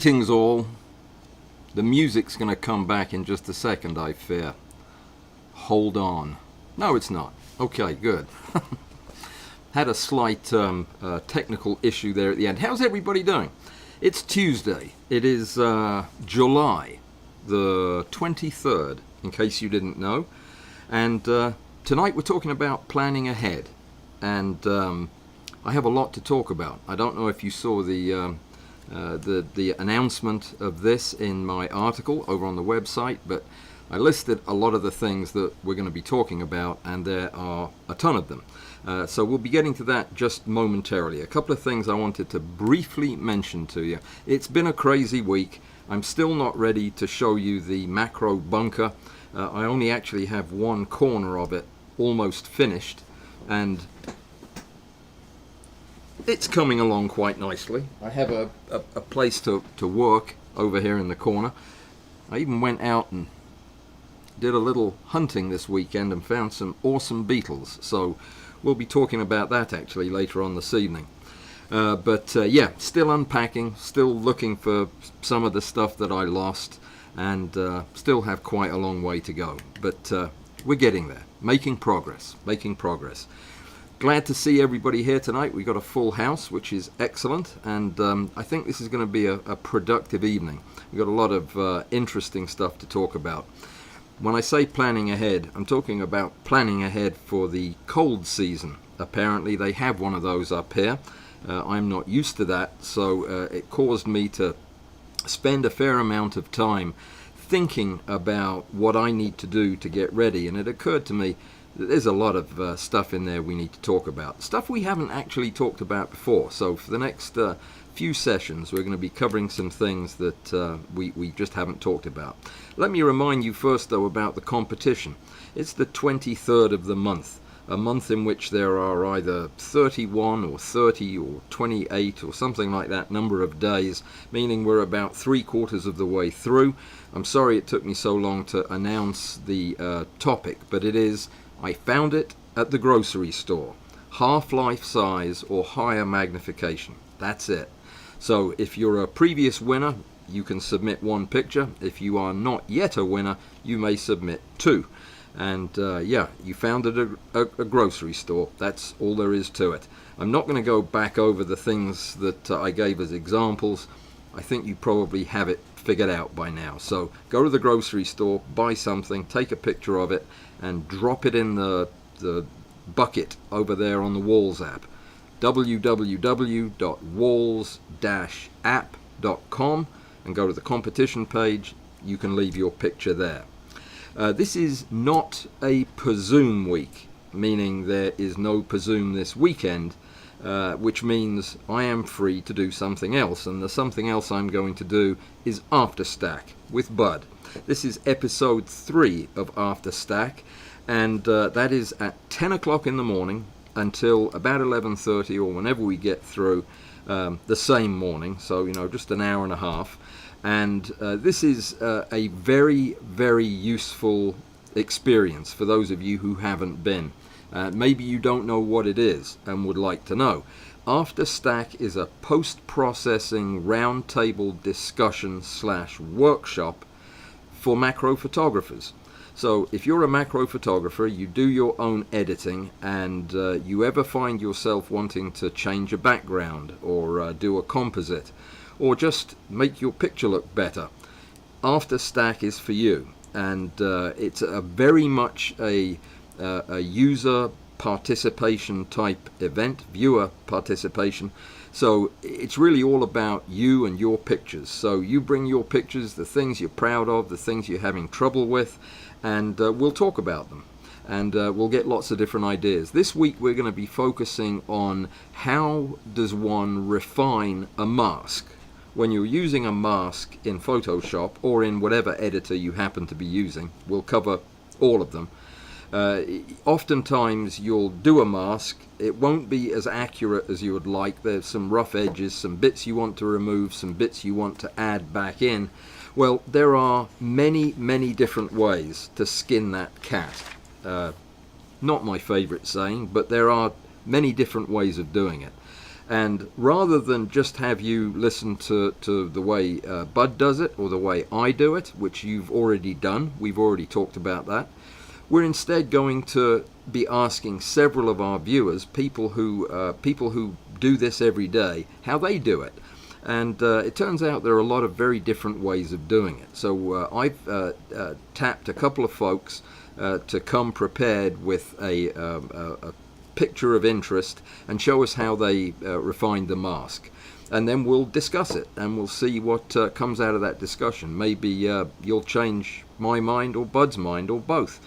Greetings all. The music's going to come back in just a second, I fear. Hold on. No, it's not. Okay, good. Had a slight technical issue there at the end. How's everybody doing? It's Tuesday. It is July the 23rd, in case you didn't know. And tonight we're talking about planning ahead. And I have a lot to talk about. I don't know if you saw the announcement of this in my article over on the website, but I listed a lot of the things that we're going to be talking about, and there are a ton of them. So we'll be getting to that just momentarily. A couple of things I wanted to briefly mention to you. It's been a crazy week. I'm still not ready to show you the macro bunker. I only actually have one corner of it almost finished, and it's coming along quite nicely. I have a place to work over here in the corner. I even went out and did a little hunting this weekend and found some awesome beetles. So we'll be talking about that actually later on this evening. Yeah, still unpacking, still looking for some of the stuff that I lost, and still have quite a long way to go. But we're getting there, making progress. Glad to see everybody here tonight. We've got a full house, which is excellent, and I think this is going to be a productive evening. We've got a lot of interesting stuff to talk about. When I say planning ahead, I'm talking about planning ahead for the cold season. Apparently they have one of those up here. I'm not used to that, so it caused me to spend a fair amount of time thinking about what I need to do to get ready, and it occurred to me there's a lot of stuff in there we need to talk about. Stuff we haven't actually talked about before. So for the next few sessions, we're going to be covering some things that we just haven't talked about. Let me remind you first, though, about the competition. It's the 23rd of the month, a month in which there are either 31 or 30 or 28 or something like that number of days, meaning we're about 3/4 of the way through. I'm sorry it took me so long to announce the topic, but it is, I found it at the grocery store. Half-life size or higher magnification. That's it. So if you're a previous winner, you can submit one picture. If you are not yet a winner, you may submit two. And yeah, you found it at a grocery store. That's all there is to it. I'm not going to go back over the things that I gave as examples. I think you probably have it figured out by now. So go to the grocery store, buy something, take a picture of it, and drop it in the bucket over there on the Walls app. www.walls-app.com, and go to the competition page. You can leave your picture there. This is not a presume week, meaning there is no presume this weekend, which means I am free to do something else, and the something else I'm going to do is After Stack with Bud. This is episode 3 of After Stack, and that is at 10 o'clock in the morning until about 11:30 or whenever we get through the same morning, so just an hour and a half. And this is a very, very useful experience for those of you who haven't been. Maybe you don't know what it is and would like to know. After Stack is a post-processing roundtable discussion / workshop for macro photographers. So if you're a macro photographer, you do your own editing, and you ever find yourself wanting to change a background or do a composite or just make your picture look better, After Stack is for you. And it's a very much a user participation type event, viewer participation. So it's really all about you and your pictures. So you bring your pictures, the things you're proud of, the things you're having trouble with, and we'll talk about them. And we'll get lots of different ideas. This week we're going to be focusing on how does one refine a mask. When you're using a mask in Photoshop or in whatever editor you happen to be using, we'll cover all of them. Oftentimes you'll do a mask, it won't be as accurate as you would like. There's some rough edges, some bits you want to remove, some bits you want to add back in. Well, there are many, many different ways to skin that cat. Not my favorite saying, but there are many different ways of doing it. And rather than just have you listen to the way Bud does it or the way I do it, which you've already done, we've already talked about that, we're instead going to be asking several of our viewers, people who do this every day, how they do it. And it turns out there are a lot of very different ways of doing it. So I've tapped a couple of folks to come prepared with a picture of interest and show us how they refined the mask. And then we'll discuss it and we'll see what comes out of that discussion. Maybe you'll change my mind or Bud's mind or both.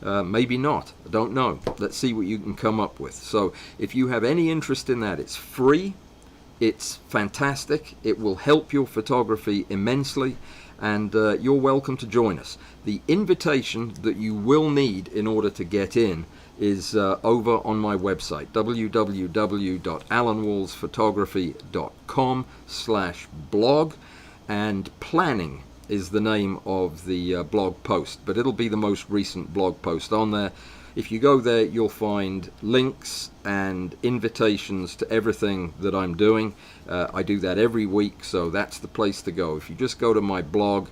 Maybe not. I don't know. Let's see what you can come up with. So if you have any interest in that, it's free. It's fantastic. It will help your photography immensely, and you're welcome to join us. The invitation that you will need in order to get in is over on my website, www.alanwallsphotography.com/blog, and planning is the name of the blog post, but it'll be the most recent blog post on there. If you go there, you'll find links and invitations to everything that I'm doing. I do that every week, so that's the place to go. If you just go to my blog,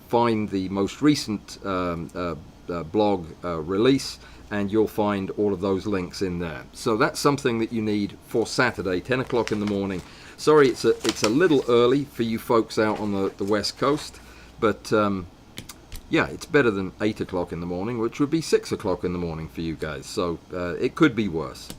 find the most recent blog release, and you'll find all of those links in there. So that's something that you need for Saturday, 10 o'clock in the morning. Sorry, it's a little early for you folks out on the West Coast, but yeah, it's better than 8 o'clock in the morning, which would be 6 o'clock in the morning for you guys. So it could be worse.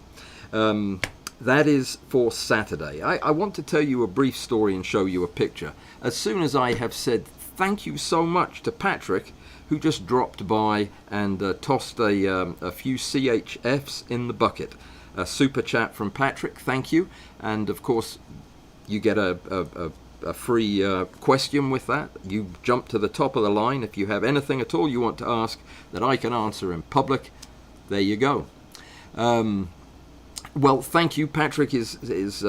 That is for Saturday. I want to tell you a brief story and show you a picture. As soon as I have said thank you so much to Patrick, who just dropped by and tossed a few CHFs in the bucket. A super chat from Patrick, thank you. And of course, you get a free question with that. You jump to the top of the line. If you have anything at all you want to ask that I can answer in public, there you go. Well, thank you. Patrick is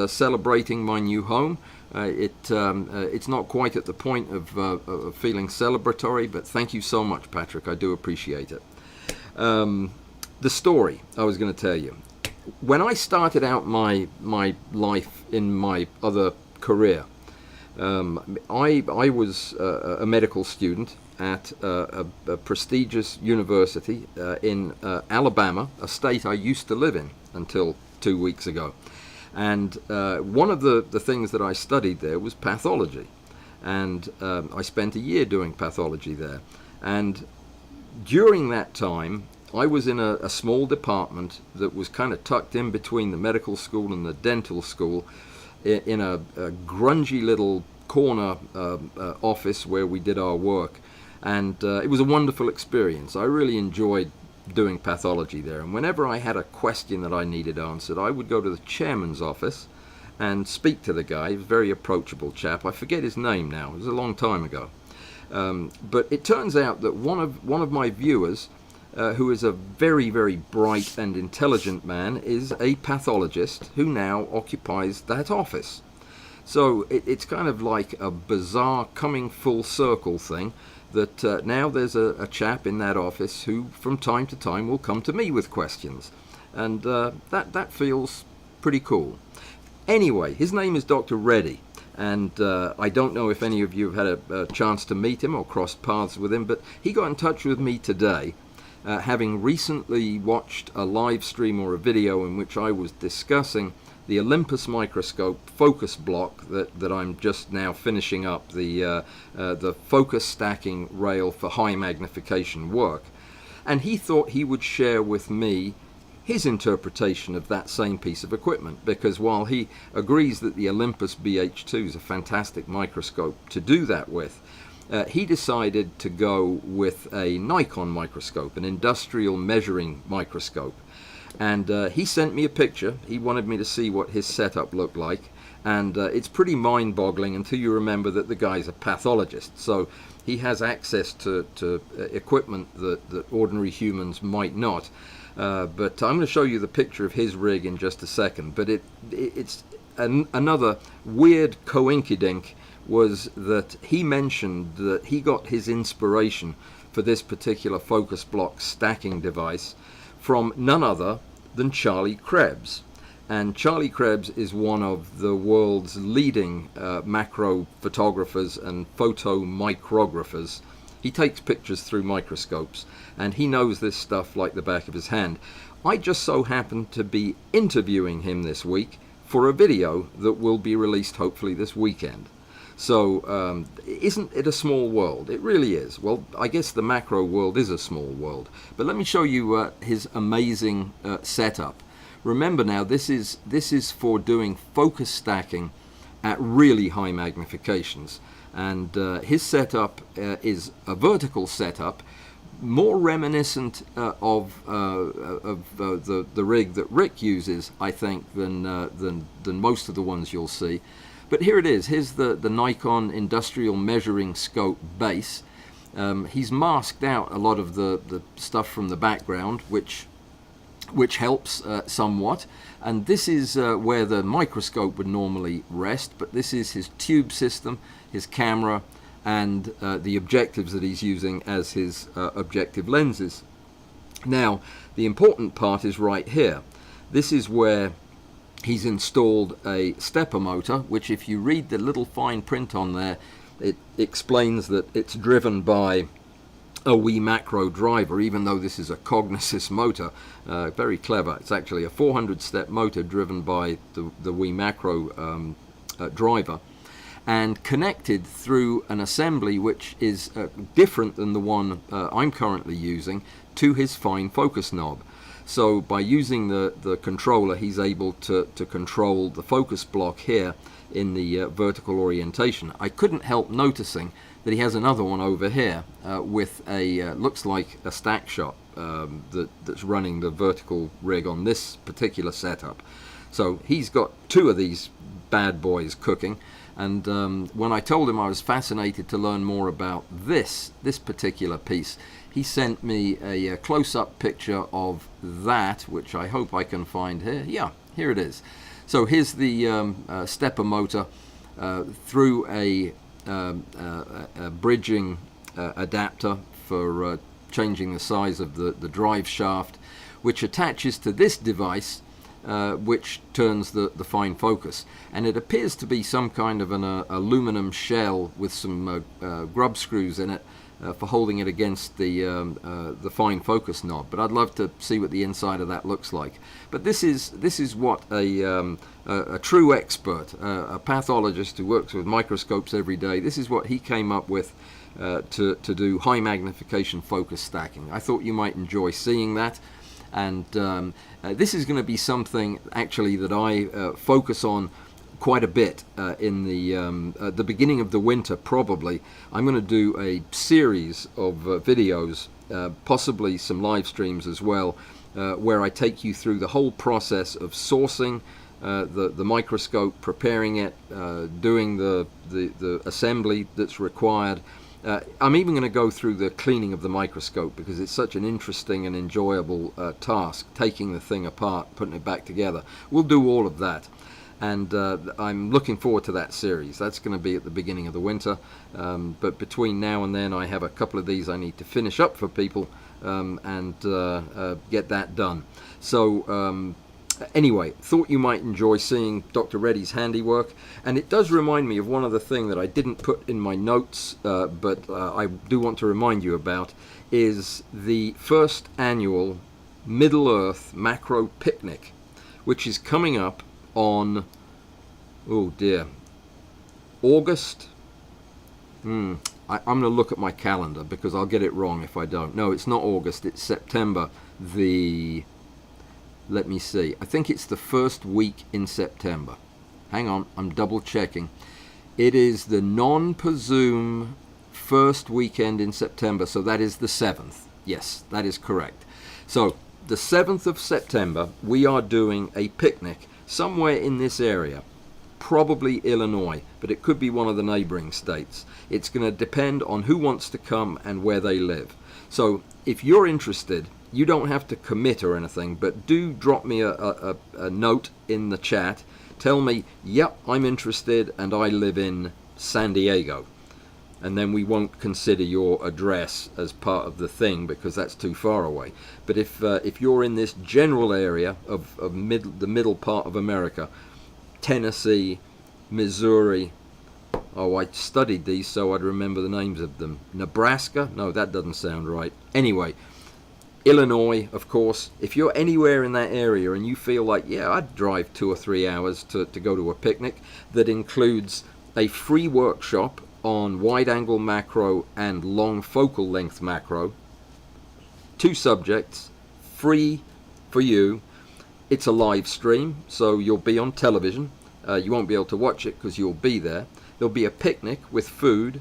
celebrating my new home. It's not quite at the point of feeling celebratory, but thank you so much, Patrick. I do appreciate it. The story I was going to tell you. When I started out my life in my other career, I was a medical student at a prestigious university in Alabama, a state I used to live in until 2 weeks ago. And one of the things that I studied there was pathology. And I spent a year doing pathology there. And during that time, I was in a small department that was kind of tucked in between the medical school and the dental school, in a grungy little corner office where we did our work. And it was a wonderful experience. I really enjoyed doing pathology there. And whenever I had a question that I needed answered, I would go to the chairman's office and speak to the guy. He was a very approachable chap. I forget his name now. It was a long time ago. But it turns out that one of my viewers, who is a very, very bright and intelligent man, is a pathologist who now occupies that office. So it's kind of like a bizarre coming full circle thing, that now there's a chap in that office who from time to time will come to me with questions. And that feels pretty cool. Anyway, his name is Dr. Reddy. And I don't know if any of you have had a chance to meet him or cross paths with him, but he got in touch with me today, having recently watched a live stream or a video in which I was discussing the Olympus microscope focus block that I'm just now finishing up, the focus stacking rail for high magnification work. And he thought he would share with me his interpretation of that same piece of equipment, because while he agrees that the Olympus BH2 is a fantastic microscope to do that with, he decided to go with a Nikon microscope, an industrial measuring microscope. And he sent me a picture. He wanted me to see what his setup looked like. And it's pretty mind-boggling until you remember that the guy's a pathologist. So he has access to equipment that ordinary humans might not. But I'm going to show you the picture of his rig in just a second. But it's another weird coinkydink was that he mentioned that he got his inspiration for this particular focus block stacking device from none other than Charlie Krebs. And Charlie Krebs is one of the world's leading macro photographers and photomicrographers. He takes pictures through microscopes, and he knows this stuff like the back of his hand. I just so happen to be interviewing him this week for a video that will be released hopefully this weekend. So isn't it a small world? It really is. Well, I guess the macro world is a small world. But let me show you his amazing setup. Remember now, this is for doing focus stacking at really high magnifications. And his setup is a vertical setup, more reminiscent of the rig that Rick uses, I think, than most of the ones you'll see. But here it is. Here's the Nikon industrial measuring scope base. He's masked out a lot of the stuff from the background, which helps somewhat. And this is where the microscope would normally rest, but this is his tube system, his camera, and the objectives that he's using as his objective lenses. Now, the important part is right here. This is where he's installed a stepper motor, which if you read the little fine print on there, it explains that it's driven by a Wii macro driver, even though this is a Cognisys motor. Very clever. It's actually a 400-step motor driven by the Wii macro driver, and connected through an assembly which is different than the one I'm currently using, to his fine focus knob. So by using the controller, he's able to control the focus block here in the vertical orientation. I couldn't help noticing that he has another one over here with a looks like a stack shot that's running the vertical rig on this particular setup. So he's got two of these bad boys cooking. And when I told him I was fascinated to learn more about this particular piece, he sent me a close-up picture of that, which I hope I can find here. Yeah, here it is. So here's the stepper motor through a bridging adapter for changing the size of the drive shaft, which attaches to this device, which turns the fine focus. And it appears to be some kind of an aluminum shell with some grub screws in it for holding it against the fine focus knob. But I'd love to see what the inside of that looks like. But this is what a true expert, a pathologist who works with microscopes every day, this is what he came up with to do high magnification focus stacking. I thought you might enjoy seeing that. And this is going to be something actually that I focus on quite a bit in the beginning of the winter. Probably I'm going to do a series of videos, possibly some live streams as well, where I take you through the whole process of sourcing the microscope, preparing it, doing the assembly that's required. I'm even going to go through the cleaning of the microscope, because it's such an interesting and enjoyable task, taking the thing apart, putting it back together. We'll do all of that, and I'm looking forward to that series. That's going to be at the beginning of the winter, but between now and then I have a couple of these I need to finish up for people and get that done. So anyway, thought you might enjoy seeing Dr. Reddy's handiwork, and it does remind me of one other thing that I didn't put in my notes, but I do want to remind you about, is the first annual Middle-earth Macro Picnic, which is coming up on, oh dear, August. I'm going to look at my calendar because I'll get it wrong if I don't. No, it's not August, it's September. Let me see. I think it's the first week in September. Hang on, I'm double checking. It is the non-presume first weekend in September, so that is the 7th. Yes, that is correct. So the 7th of September, we are doing a picnic somewhere in this area, probably Illinois, but it could be one of the neighboring states. It's going to depend on who wants to come and where they live. So if you're interested, you don't have to commit or anything, but do drop me a note in the chat. Tell me, yep, I'm interested and I live in San Diego. and then we won't consider your address as part of the thing because that's too far away. But if you're in this general area of the middle part of America, Tennessee, Missouri, oh, I studied these so I'd remember the names of them. Nebraska? No, that doesn't sound right. Anyway, Illinois, of course. If you're anywhere in that area and you feel like, yeah, I'd drive 2 or 3 hours to go to a picnic that includes a free workshop on wide-angle macro and long focal length macro, 2 subjects, free for you. It's a live stream, so you'll be on television. You won't be able to watch it because you'll be there. There'll be a picnic with food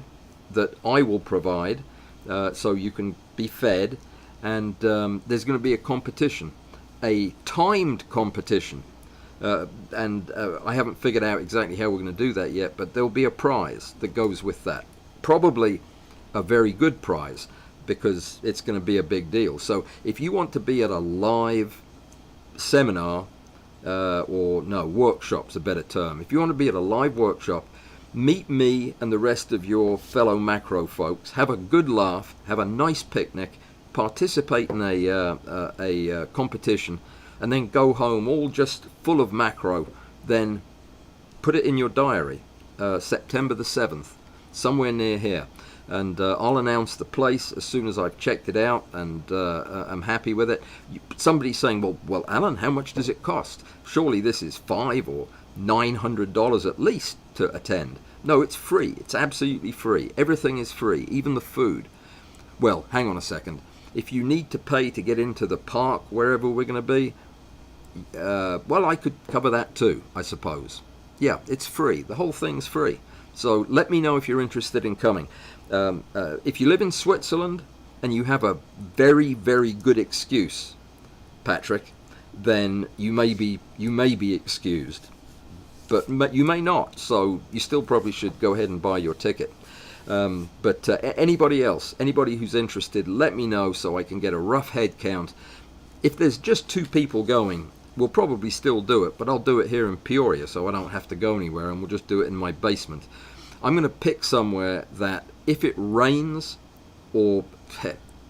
that I will provide, so you can be fed. And there's going to be a competition, a timed competition. And I haven't figured out exactly how we're going to do that yet, but there'll be a prize that goes with that. Probably a very good prize because it's going to be a big deal. So if you want to be at a live seminar, or no, workshop's a better term. If you want to be at a live workshop, meet me and the rest of your fellow macro folks, have a good laugh, have a nice picnic, participate in a competition, and then go home all just full of macro. Then put it in your diary, September the 7th, somewhere near here. And I'll announce the place as soon as I've checked it out and I'm happy with it. Somebody's saying, well, Alan, how much does it cost? Surely this is $500 or $900 at least to attend. No, it's free. It's absolutely free. Everything is free, even the food. Well, hang on a second. If you need to pay to get into the park, wherever we're going to be, well, I could cover that too, I suppose. Yeah, it's free. The whole thing's free. So let me know if you're interested in coming. If you live in Switzerland and you have a very, very good excuse, Patrick, then you may be excused. But you may not, so you still probably should go ahead and buy your ticket. But anybody else, anybody who's interested, let me know so I can get a rough head count. If there's just 2 people going, we'll probably still do it, but I'll do it here in Peoria so I don't have to go anywhere, and we'll just do it in my basement. I'm going to pick somewhere that if it rains, or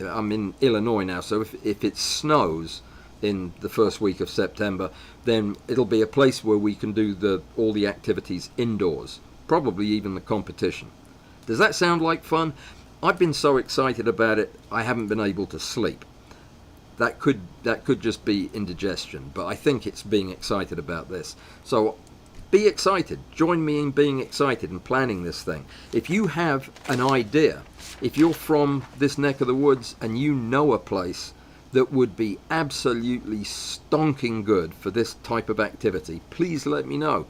I'm in Illinois now, so if it snows in the first week of September, then it'll be a place where we can do all the activities indoors, probably even the competition. Does that sound like fun? I've been so excited about it, I haven't been able to sleep. That could just be indigestion, but I think it's being excited about this. So be excited. Join me in being excited and planning this thing. If you have an idea, if you're from this neck of the woods and you know a place that would be absolutely stonking good for this type of activity, please let me know.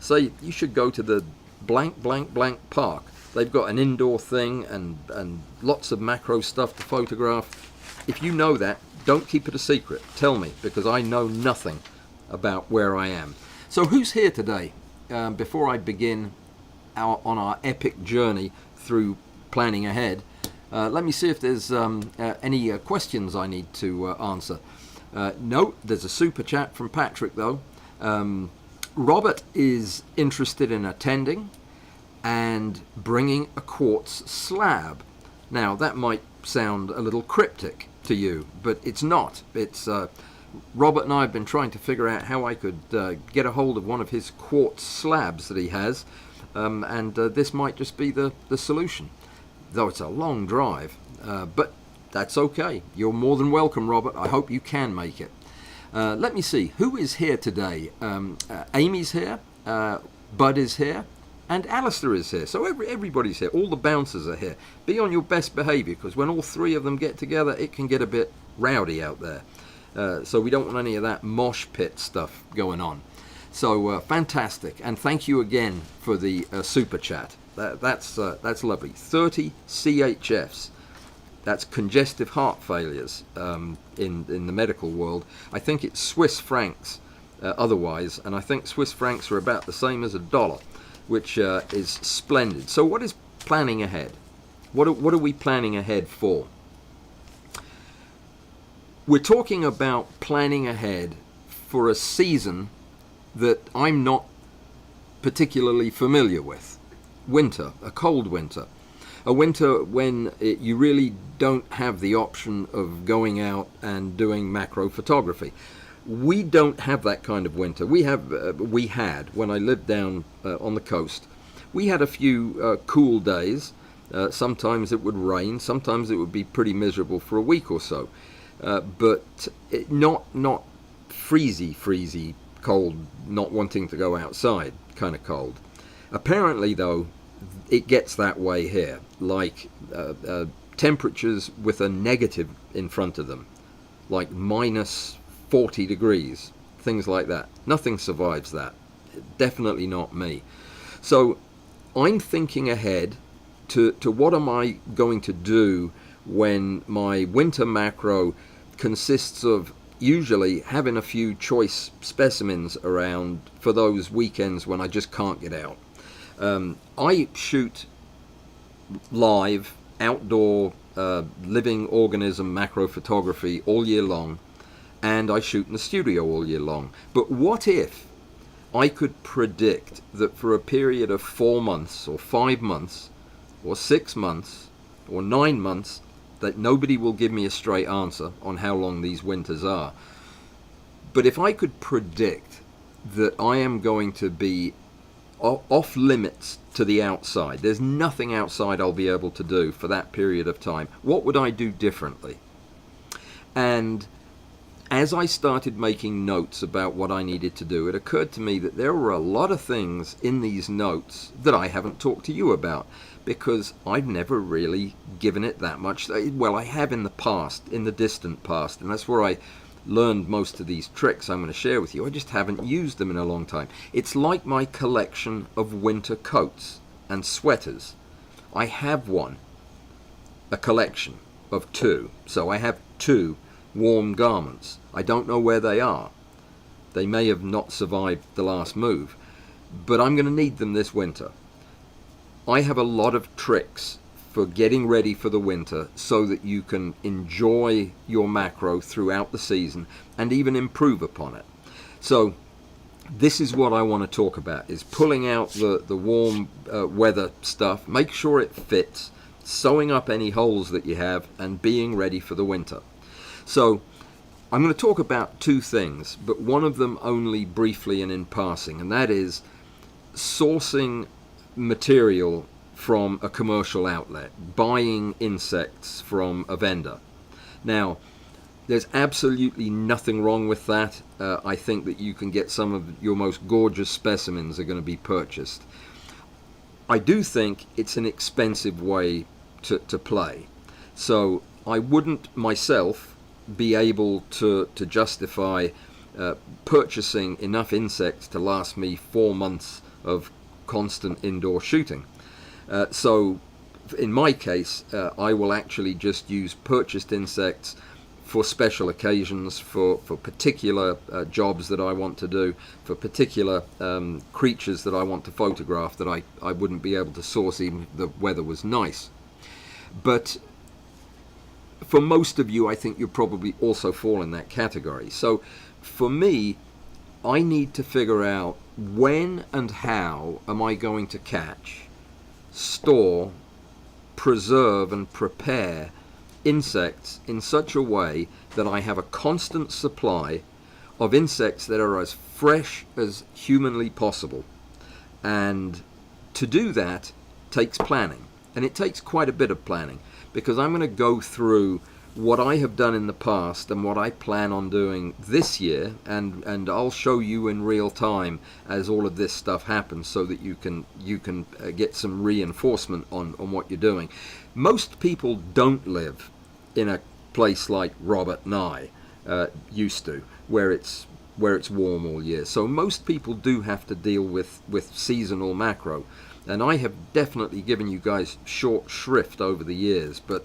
Say you should go to the blank blank blank park. They've got an indoor thing and lots of macro stuff to photograph. If you know that, don't keep it a secret. Tell me, because I know nothing about where I am. So who's here today? Before I begin on our epic journey through planning ahead, let me see if there's any questions I need to answer. No, there's a super chat from Patrick though. Robert is interested in attending and bringing a quartz slab. Now that might sound a little cryptic to you, but it's not. It's Robert and I have been trying to figure out how I could get a hold of one of his quartz slabs that he has, and this might just be the solution. Though it's a long drive, but that's okay. You're more than welcome, Robert. I hope you can make it. Let me see, who is here today? Amy's here, Bud is here, and Alistair is here. So everybody's here. All the bouncers are here. Be on your best behaviour, because when all 3 of them get together, it can get a bit rowdy out there. So we don't want any of that mosh pit stuff going on. So fantastic, and thank you again for the super chat. That's lovely. 30 CHFs. That's congestive heart failures in the medical world. I think it's Swiss francs otherwise, and I think Swiss francs are about the same as $1, which is splendid. So what is planning ahead? What are we planning ahead for? We're talking about planning ahead for a season that I'm not particularly familiar with. Winter, a cold winter. A winter when you really don't have the option of going out and doing macro photography. We don't have that kind of winter. We had, when I lived down on the coast, we had a few cool days. Sometimes it would rain, sometimes it would be pretty miserable for a week or so. But not freezy cold, not wanting to go outside kind of cold. Apparently, though, it gets that way here, like temperatures with a negative in front of them, like minus 40 degrees, things like that. Nothing survives that. Definitely not me. So I'm thinking ahead to what am I going to do when my winter macro consists of usually having a few choice specimens around for those weekends when I just can't get out. I shoot live, outdoor, living organism macro photography all year long, and I shoot in the studio all year long. But what if I could predict that for a period of 4 months or 5 months or 6 months or 9 months, that nobody will give me a straight answer on how long these winters are. But if I could predict that I am going to be off limits to the outside, there's nothing outside I'll be able to do for that period of time, what would I do differently? And as I started making notes about what I needed to do, it occurred to me that there were a lot of things in these notes that I haven't talked to you about, because I've never really given it that much. Well, I have in the past, in the distant past, and that's where I learned most of these tricks I'm going to share with you. I just haven't used them in a long time. It's like my collection of winter coats and sweaters. I have a collection of 2. So I have 2 warm garments. I don't know where they are. They may have not survived the last move, but I'm going to need them this winter. I have a lot of tricks for getting ready for the winter so that you can enjoy your macro throughout the season and even improve upon it. So this is what I want to talk about, is pulling out the warm weather stuff, make sure it fits, sewing up any holes that you have, and being ready for the winter. So I'm going to talk about 2 things, but one of them only briefly and in passing, and that is sourcing material from a commercial outlet, buying insects from a vendor. Now, there's absolutely nothing wrong with that. I think that you can get some of your most gorgeous specimens are going to be purchased. I do think it's an expensive way to play. So I wouldn't myself be able to justify purchasing enough insects to last me 4 months of constant indoor shooting. So in my case, I will actually just use purchased insects for special occasions, for particular jobs that I want to do, for particular creatures that I want to photograph that I wouldn't be able to source even if the weather was nice. But for most of you, I think you'll probably also fall in that category. So for me, I need to figure out when and how am I going to catch, store, preserve and prepare insects in such a way that I have a constant supply of insects that are as fresh as humanly possible. And to do that takes planning, and it takes quite a bit of planning, because I'm going to go through what I have done in the past and what I plan on doing this year, and I'll show you in real time as all of this stuff happens, so that you can get some reinforcement on what you're doing. Most people don't live in a place like Robert and I used to, where it's warm all year. So most people do have to deal with seasonal macro, and I have definitely given you guys short shrift over the years. But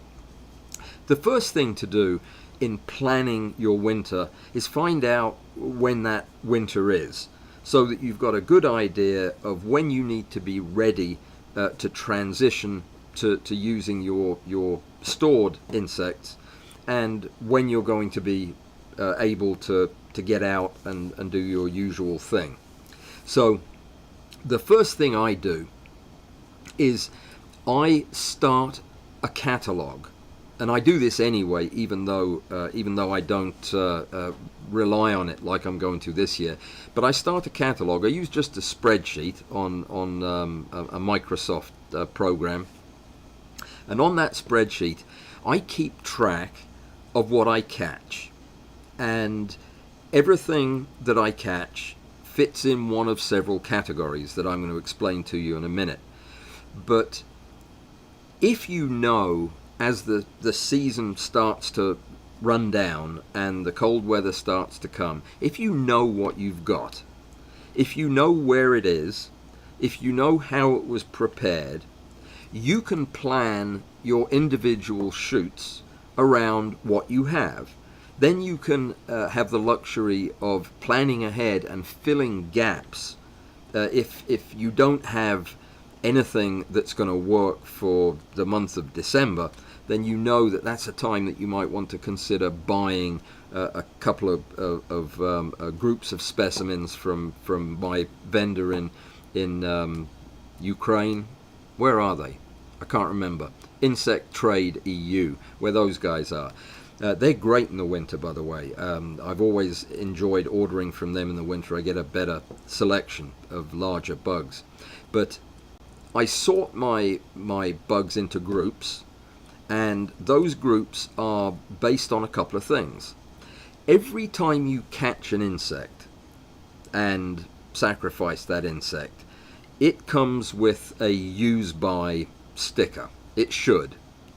the first thing to do in planning your winter is find out when that winter is, so that you've got a good idea of when you need to be ready to transition to using your stored insects, and when you're going to be able to get out and do your usual thing. So the first thing I do is I start a catalogue, and I do this anyway, even though I don't rely on it like I'm going to this year. But I start a catalogue. I use just a spreadsheet on a Microsoft program, and on that spreadsheet, I keep track of what I catch, and everything that I catch fits in one of several categories that I'm going to explain to you in a minute. But if you know, as the season starts to run down and the cold weather starts to come, if you know what you've got, if you know where it is, if you know how it was prepared, you can plan your individual shoots around what you have. Then you can have the luxury of planning ahead and filling gaps. If you don't have anything that's going to work for the month of December, then you know that that's a time that you might want to consider buying a couple of groups of specimens from my vendor in Ukraine. Where are they? I can't remember. Insect Trade EU, where those guys are. They're great in the winter, by the way. I've always enjoyed ordering from them in the winter. I get a better selection of larger bugs. But I sort my bugs into groups, and those groups are based on a couple of things. Every time you catch an insect and sacrifice that insect, it comes with a use by sticker. It should.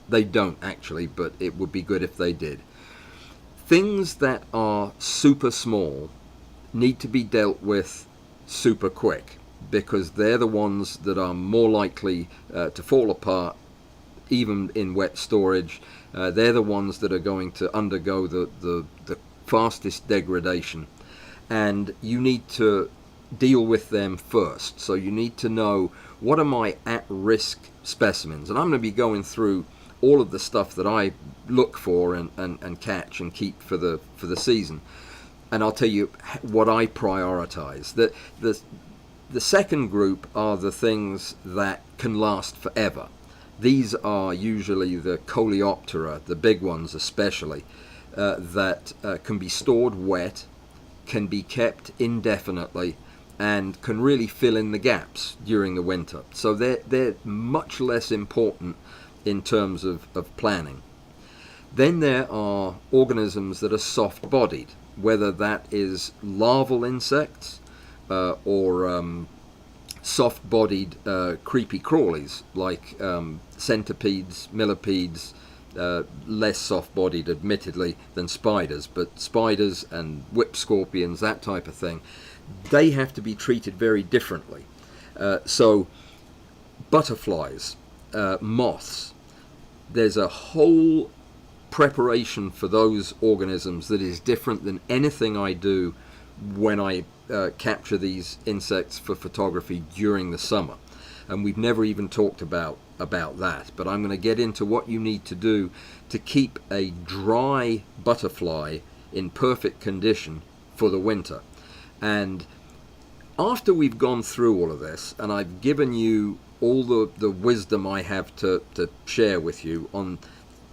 They don't actually, but it would be good if they did. Things that are super small need to be dealt with super quick, because they're the ones that are more likely to fall apart even in wet storage. They're the ones that are going to undergo the fastest degradation, and you need to deal with them first. So you need to know, what are my at-risk specimens? And I'm going to be going through all of the stuff that I look for and catch and keep for the season, and I'll tell you what I prioritize. The second group are the things that can last forever. These are usually the Coleoptera, the big ones especially, that can be stored wet, can be kept indefinitely, and can really fill in the gaps during the winter. So they're much less important in terms of planning. Then there are organisms that are soft-bodied, whether that is larval insects or soft-bodied creepy crawlies like centipedes, millipedes, less soft-bodied admittedly than spiders, but spiders and whip scorpions, that type of thing, they have to be treated very differently. So butterflies, moths, there's a whole preparation for those organisms that is different than anything I do when I capture these insects for photography during the summer. And we've never even talked about that, but I'm going to get into what you need to do to keep a dry butterfly in perfect condition for the winter. And after we've gone through all of this, and I've given you all the wisdom I have to share with you on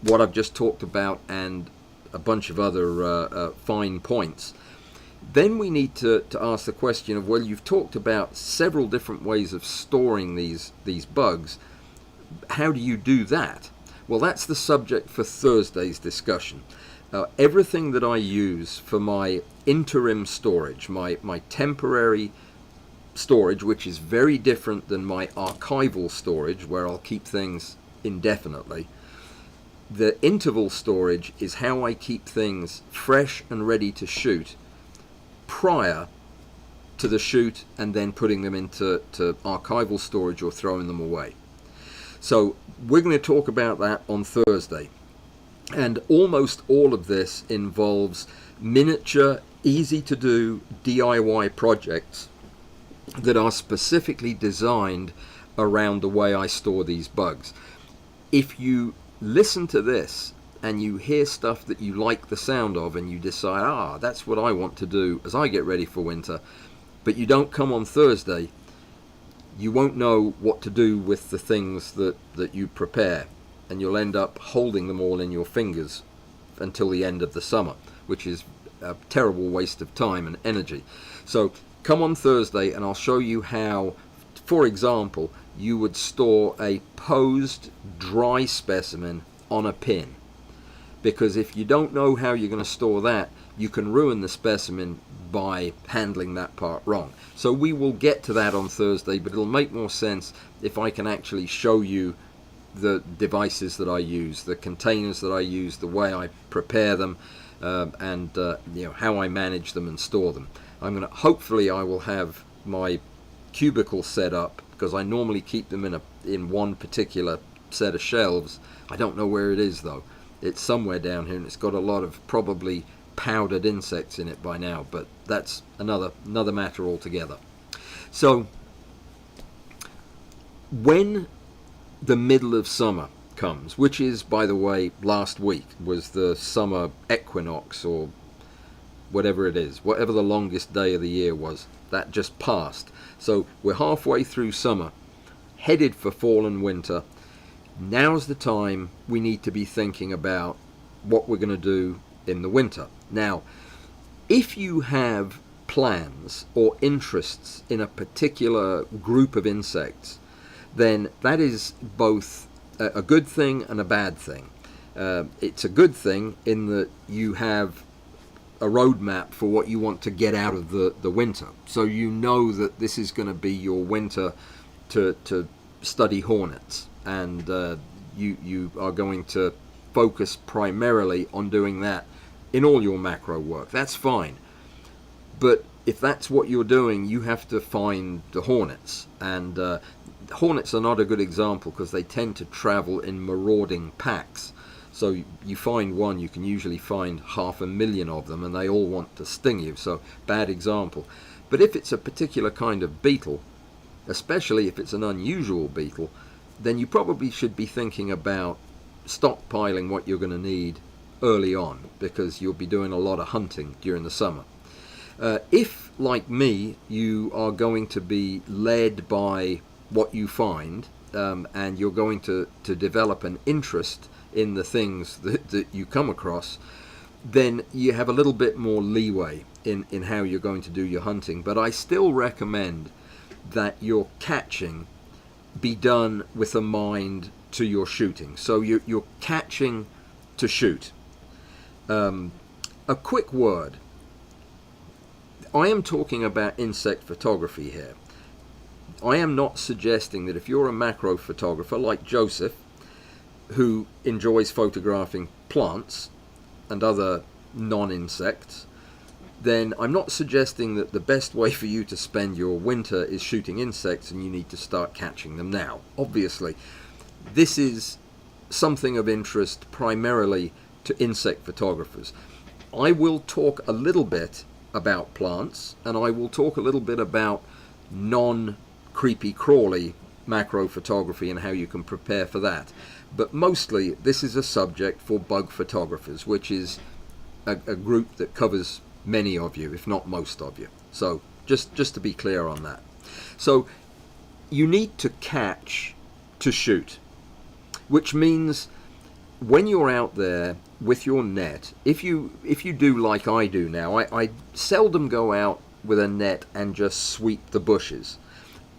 what I've just talked about and a bunch of other fine points, then we need to ask the question of, well, you've talked about several different ways of storing these bugs. How do you do that? Well, that's the subject for Thursday's discussion. Everything that I use for my interim storage, my temporary storage, which is very different than my archival storage where I'll keep things indefinitely. The interval storage is how I keep things fresh and ready to shoot prior to the shoot, and then putting them into archival storage or throwing them away. So we're going to talk about that on Thursday. And almost all of this involves miniature, easy to do DIY projects that are specifically designed around the way I store these bugs. If you listen to this and you hear stuff that you like the sound of and you decide, that's what I want to do as I get ready for winter, but you don't come on Thursday, you won't know what to do with the things that you prepare, and you'll end up holding them all in your fingers until the end of the summer, which is a terrible waste of time and energy. So come on Thursday and I'll show you how, for example, you would store a posed dry specimen on a pin. Because if you don't know how you're going to store that, you can ruin the specimen by handling that part wrong. So we will get to that on Thursday, but it'll make more sense if I can actually show you the devices that I use, the containers that I use, the way I prepare them, and how I manage them and store them. Hopefully I will have my cubicle set up, because I normally keep them in one particular set of shelves. I don't know where it is though. It's somewhere down here, and it's got a lot of probably powdered insects in it by now, but that's another matter altogether. So when the middle of summer comes, which is, by the way, last week was the summer equinox, or whatever it is, whatever the longest day of the year was, that just passed. So we're halfway through summer, headed for fall and winter. Now's the time we need to be thinking about what we're going to do in the winter. Now, if you have plans or interests in a particular group of insects, then that is both a good thing and a bad thing. It's a good thing in that you have a roadmap for what you want to get out of the winter. So you know that this is going to be your winter to study hornets, and you are going to focus primarily on doing that in all your macro work. That's fine. But if that's what you're doing, you have to find the hornets. And hornets are not a good example because they tend to travel in marauding packs. So you find one, you can usually find 500,000 of them, and they all want to sting you. So bad example. But if it's a particular kind of beetle, especially if it's an unusual beetle, then you probably should be thinking about stockpiling what you're going to need early on, because you'll be doing a lot of hunting during the summer. If, like me, you are going to be led by what you find, and you're going to develop an interest in the things that you come across, then you have a little bit more leeway in how you're going to do your hunting. But I still recommend that your catching be done with a mind to your shooting. So you're catching to shoot. A quick word. I am talking about insect photography here. I am not suggesting that if you're a macro photographer like Joseph, who enjoys photographing plants and other non-insects, then I'm not suggesting that the best way for you to spend your winter is shooting insects and you need to start catching them now. Obviously, this is something of interest primarily to insect photographers. I will talk a little bit about plants, and I will talk a little bit about non-creepy crawly macro photography and how you can prepare for that. But mostly this is a subject for bug photographers, which is a group that covers many of you, if not most of you. So just to be clear on that. So you need to catch to shoot, which means when you're out there with your net, if you do like I do now, I seldom go out with a net and just sweep the bushes.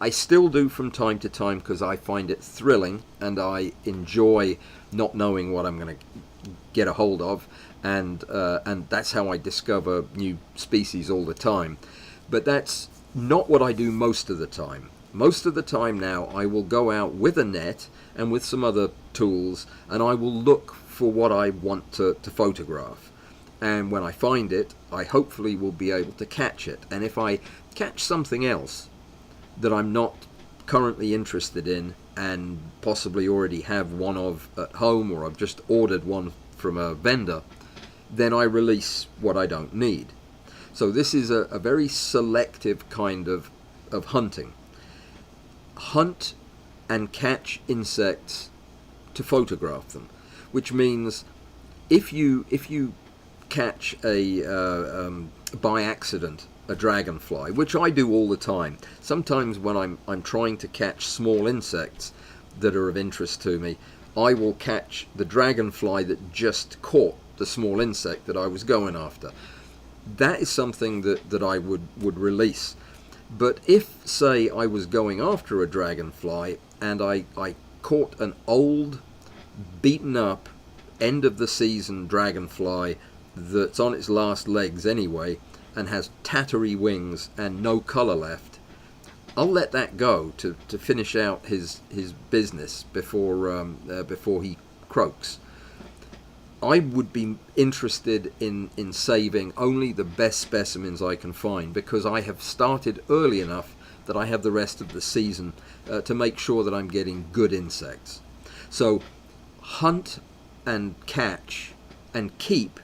I still do from time to time because I find it thrilling and I enjoy not knowing what I'm going to get a hold of, and that's how I discover new species all the time. But that's not what I do most of the time. Most of the time now I will go out with a net and with some other tools, and I will look for what I want to photograph. And when I find it, I hopefully will be able to catch it. And if I catch something else that I'm not currently interested in and possibly already have one of at home, or I've just ordered one from a vendor, then I release what I don't need. So this is a very selective kind of hunting. Hunt and catch insects to photograph them, which means if you catch by accident a dragonfly, which I do all the time. Sometimes when I'm trying to catch small insects that are of interest to me, I will catch the dragonfly that just caught the small insect that I was going after. That is something that I would release. But if, say, I was going after a dragonfly and I caught an old, beaten up, end of the season dragonfly that's on its last legs anyway and has tattery wings and no colour left, I'll let that go to finish out his business before he croaks. I would be interested in saving only the best specimens I can find, because I have started early enough that I have the rest of the season to make sure that I'm getting good insects. So hunt and catch and keep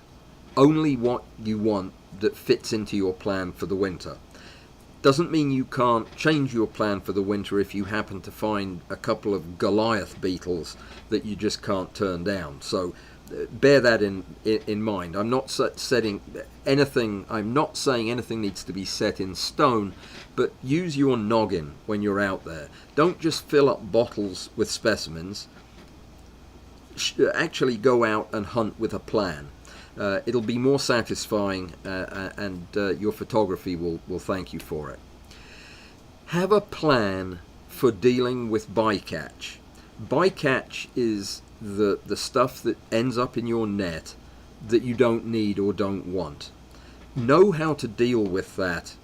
only what you want that fits into your plan for the winter. Doesn't mean you can't change your plan for the winter if you happen to find a couple of Goliath beetles that you just can't turn down. So bear that in mind. I'm not setting anything. I'm not saying anything needs to be set in stone, but use your noggin when you're out there. Don't just fill up bottles with specimens. Actually go out and hunt with a plan. It'll be more satisfying, and your photography will thank you for it. Have a plan for dealing with bycatch. Bycatch is the stuff that ends up in your net that you don't need or don't want. Know how to deal with that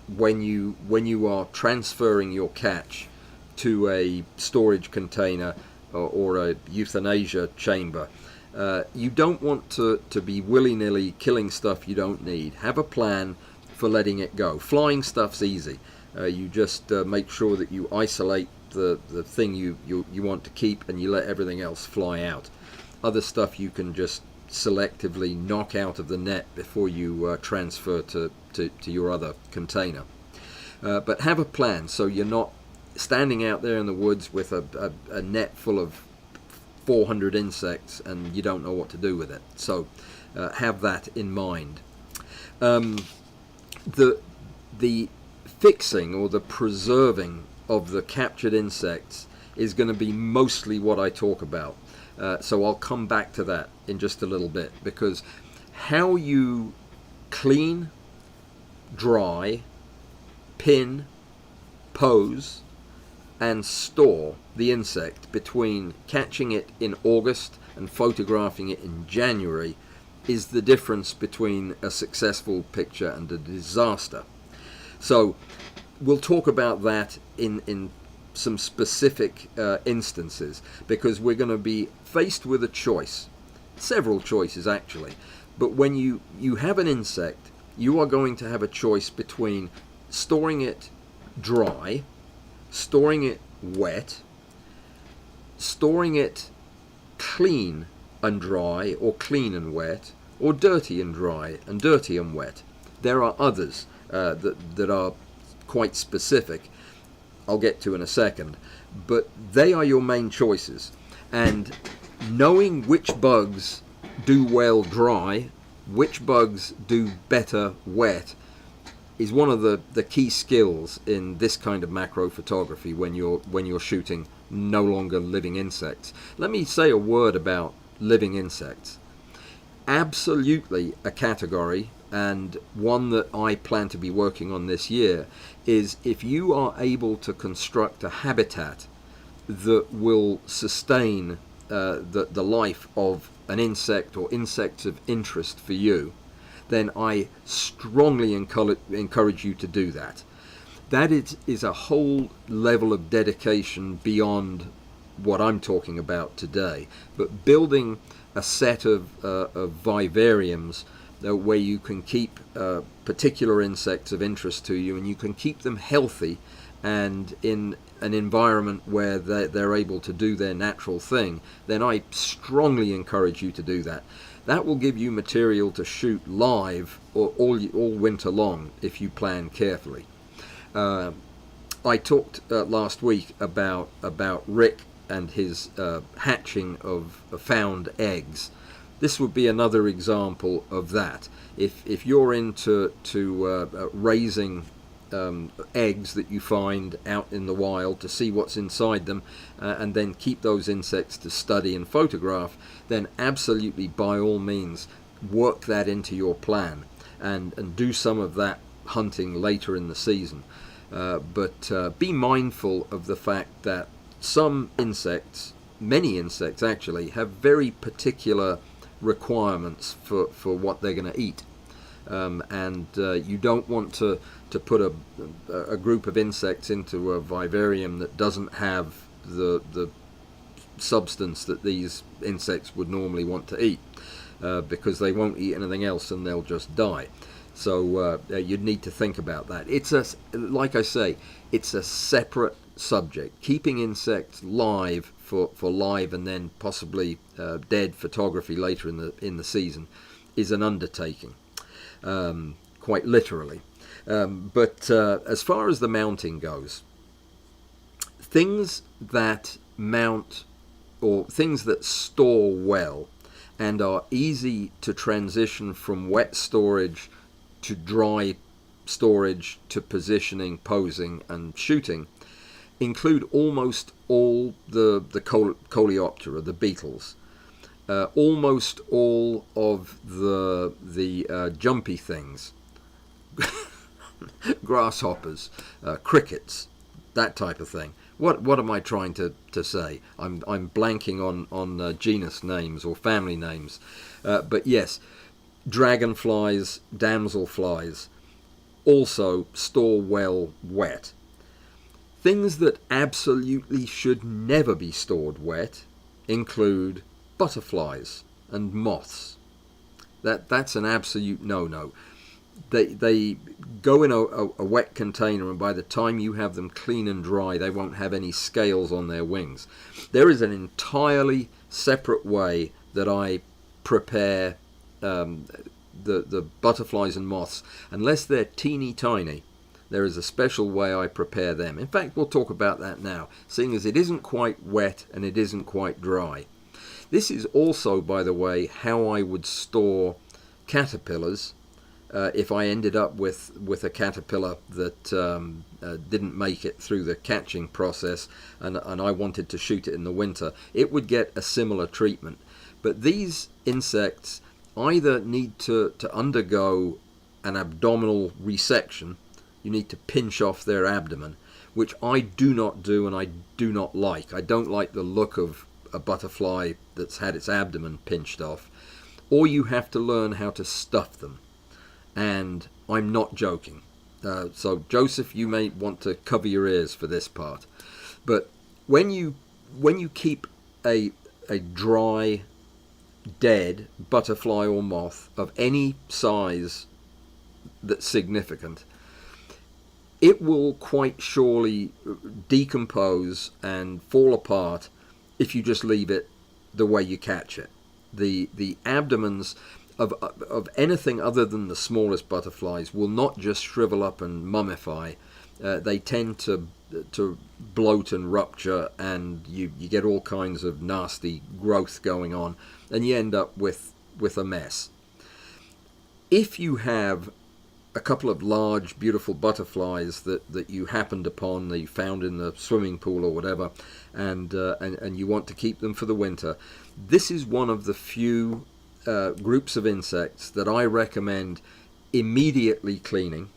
when you are transferring your catch to a storage container or a euthanasia chamber. You don't want to be willy-nilly killing stuff you don't need. Have a plan for letting it go. Flying stuff's easy. You just make sure that you isolate the thing you want to keep, and you let everything else fly out. Other stuff you can just selectively knock out of the net before you transfer to your other container. But have a plan so you're not standing out there in the woods with a net full of 400 insects and you don't know what to do with it. So have that in mind. The fixing or the preserving of the captured insects is going to be mostly what I talk about. So I'll come back to that in just a little bit, because how you clean, dry, pin, pose, and store the insect between catching it in August and photographing it in January is the difference between a successful picture and a disaster. So we'll talk about that in some specific instances, because we're going to be faced with a choice, several choices actually. But when you have an insect, you are going to have a choice between storing it dry, storing it wet, storing it clean and dry, or clean and wet, or dirty and dry and dirty and wet. There are others that are quite specific, I'll get to in a second, but they are your main choices. And knowing which bugs do well dry, which bugs do better wet, is one of the key skills in this kind of macro photography when you're shooting no longer living insects. Let me say a word about living insects. Absolutely a category, and one that I plan to be working on this year, is if you are able to construct a habitat that will sustain the life of an insect or insects of interest for you, then I strongly encourage you to do that. That is a whole level of dedication beyond what I'm talking about today. But building a set of vivariums where you can keep particular insects of interest to you, and you can keep them healthy and in an environment where they're able to do their natural thing, then I strongly encourage you to do that. That will give you material to shoot live all winter long if you plan carefully. I talked last week about Rick and his hatching of found eggs. this would be another example of that. If you're into raising eggs that you find out in the wild to see what's inside them, and then keep those insects to study and photograph, then absolutely, by all means, work that into your plan and do some of that hunting later in the season. But be mindful of the fact that some insects, many insects actually, have very particular requirements for what they're going to eat. And you don't want to put a group of insects into a vivarium that doesn't have the substance that these insects would normally want to eat, because they won't eat anything else and they'll just die. So you'd need to think about that. Like I say, it's a separate subject. Keeping insects live for live and then possibly dead photography later in the season is an undertaking, quite literally. But as far as the mounting goes, things that mount, or things that store well and are easy to transition from wet storage to dry storage to positioning, posing and shooting, include almost all the coleoptera, the beetles, almost all of the jumpy things, grasshoppers, crickets, that type of thing. What am I trying to say? I'm blanking on genus names or family names, but yes, dragonflies, damselflies also store well wet. Things that absolutely should never be stored wet include butterflies and moths. That's an absolute no-no. They go in a wet container, and by the time you have them clean and dry, they won't have any scales on their wings. There is an entirely separate way that I prepare the butterflies and moths. Unless they're teeny tiny, there is a special way I prepare them. In fact, we'll talk about that now, seeing as it isn't quite wet and it isn't quite dry. This is also, by the way, how I would store caterpillars if I ended up with a caterpillar that didn't make it through the catching process, and I wanted to shoot it in the winter. It would get a similar treatment. But these insects either need to undergo an abdominal resection. You need to pinch off their abdomen, which I do not do and I do not like. I don't like the look of a butterfly that's had its abdomen pinched off. Or you have to learn how to stuff them. And I'm not joking. So Joseph, you may want to cover your ears for this part. But when you keep a dry, dead butterfly or moth of any size that's significant, it will quite surely decompose and fall apart if you just leave it the way you catch it. The abdomens of anything other than the smallest butterflies will not just shrivel up and mummify. They tend to bloat and rupture, and you get all kinds of nasty growth going on, and you end up with a mess. If you have a couple of large, beautiful butterflies that you happened upon, that you found in the swimming pool or whatever, and you want to keep them for the winter, this is one of the few groups of insects that I recommend immediately cleaning,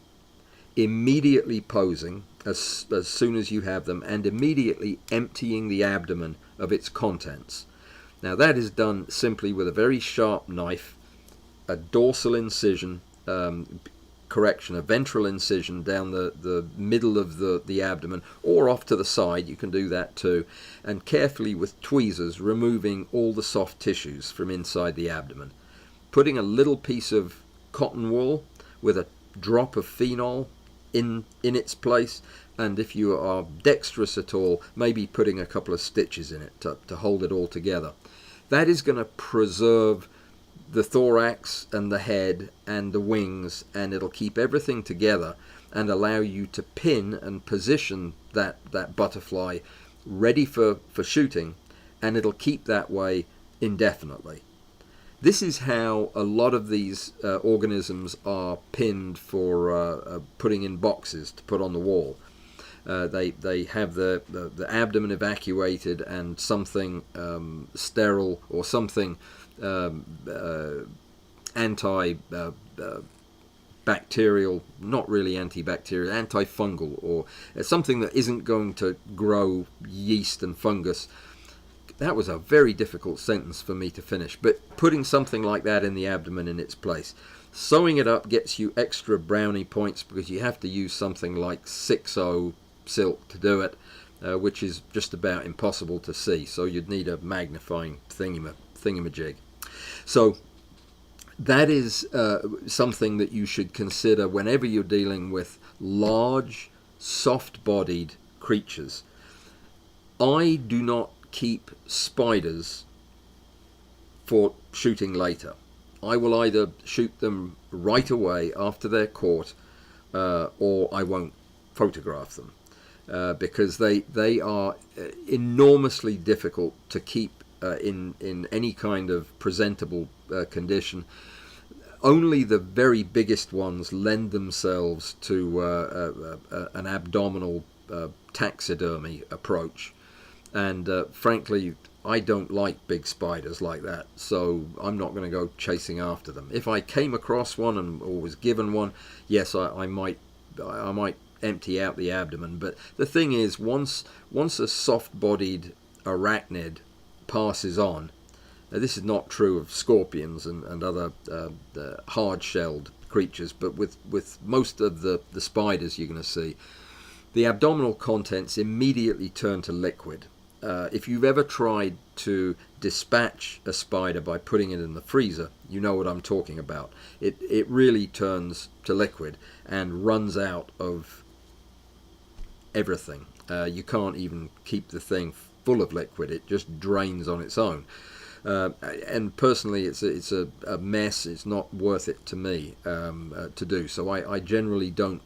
immediately posing as soon as you have them, and immediately emptying the abdomen of its contents. Now that is done simply with a very sharp knife, a dorsal incision, a ventral incision down the middle of the abdomen, or off to the side, you can do that too, and carefully with tweezers removing all the soft tissues from inside the abdomen. Putting a little piece of cotton wool with a drop of phenol in its place, and if you are dexterous at all, maybe putting a couple of stitches in it to hold it all together. That is going to preserve the thorax and the head and the wings, and it'll keep everything together and allow you to pin and position that butterfly ready for shooting, and it'll keep that way indefinitely. This is how a lot of these organisms are pinned for putting in boxes to put on the wall. They have the abdomen evacuated and something sterile or something anti-bacterial, not really antibacterial, antifungal, or something that isn't going to grow yeast and fungus. That was a very difficult sentence for me to finish, but putting something like that in the abdomen in its place. Sewing it up gets you extra brownie points because you have to use something like 6/0 silk to do it, which is just about impossible to see. So you'd need a magnifying thingamajig. So that is something that you should consider whenever you're dealing with large, soft-bodied creatures. I do not keep spiders for shooting later. I will either shoot them right away after they're caught, or I won't photograph them, because they are enormously difficult to keep in any kind of presentable condition. Only the very biggest ones lend themselves to an abdominal taxidermy approach. And frankly, I don't like big spiders like that, so I'm not going to go chasing after them. If I came across one or was given one, yes, I might empty out the abdomen. But the thing is, once a soft-bodied arachnid passes on, this is not true of scorpions and other hard-shelled creatures, but with most of the spiders you're going to see, the abdominal contents immediately turn to liquid. If you've ever tried to dispatch a spider by putting it in the freezer, you know what I'm talking about. It really turns to liquid and runs out of everything. You can't even keep the thing full of liquid. It just drains on its own. And personally, it's a mess. It's not worth it to me to do. So I generally don't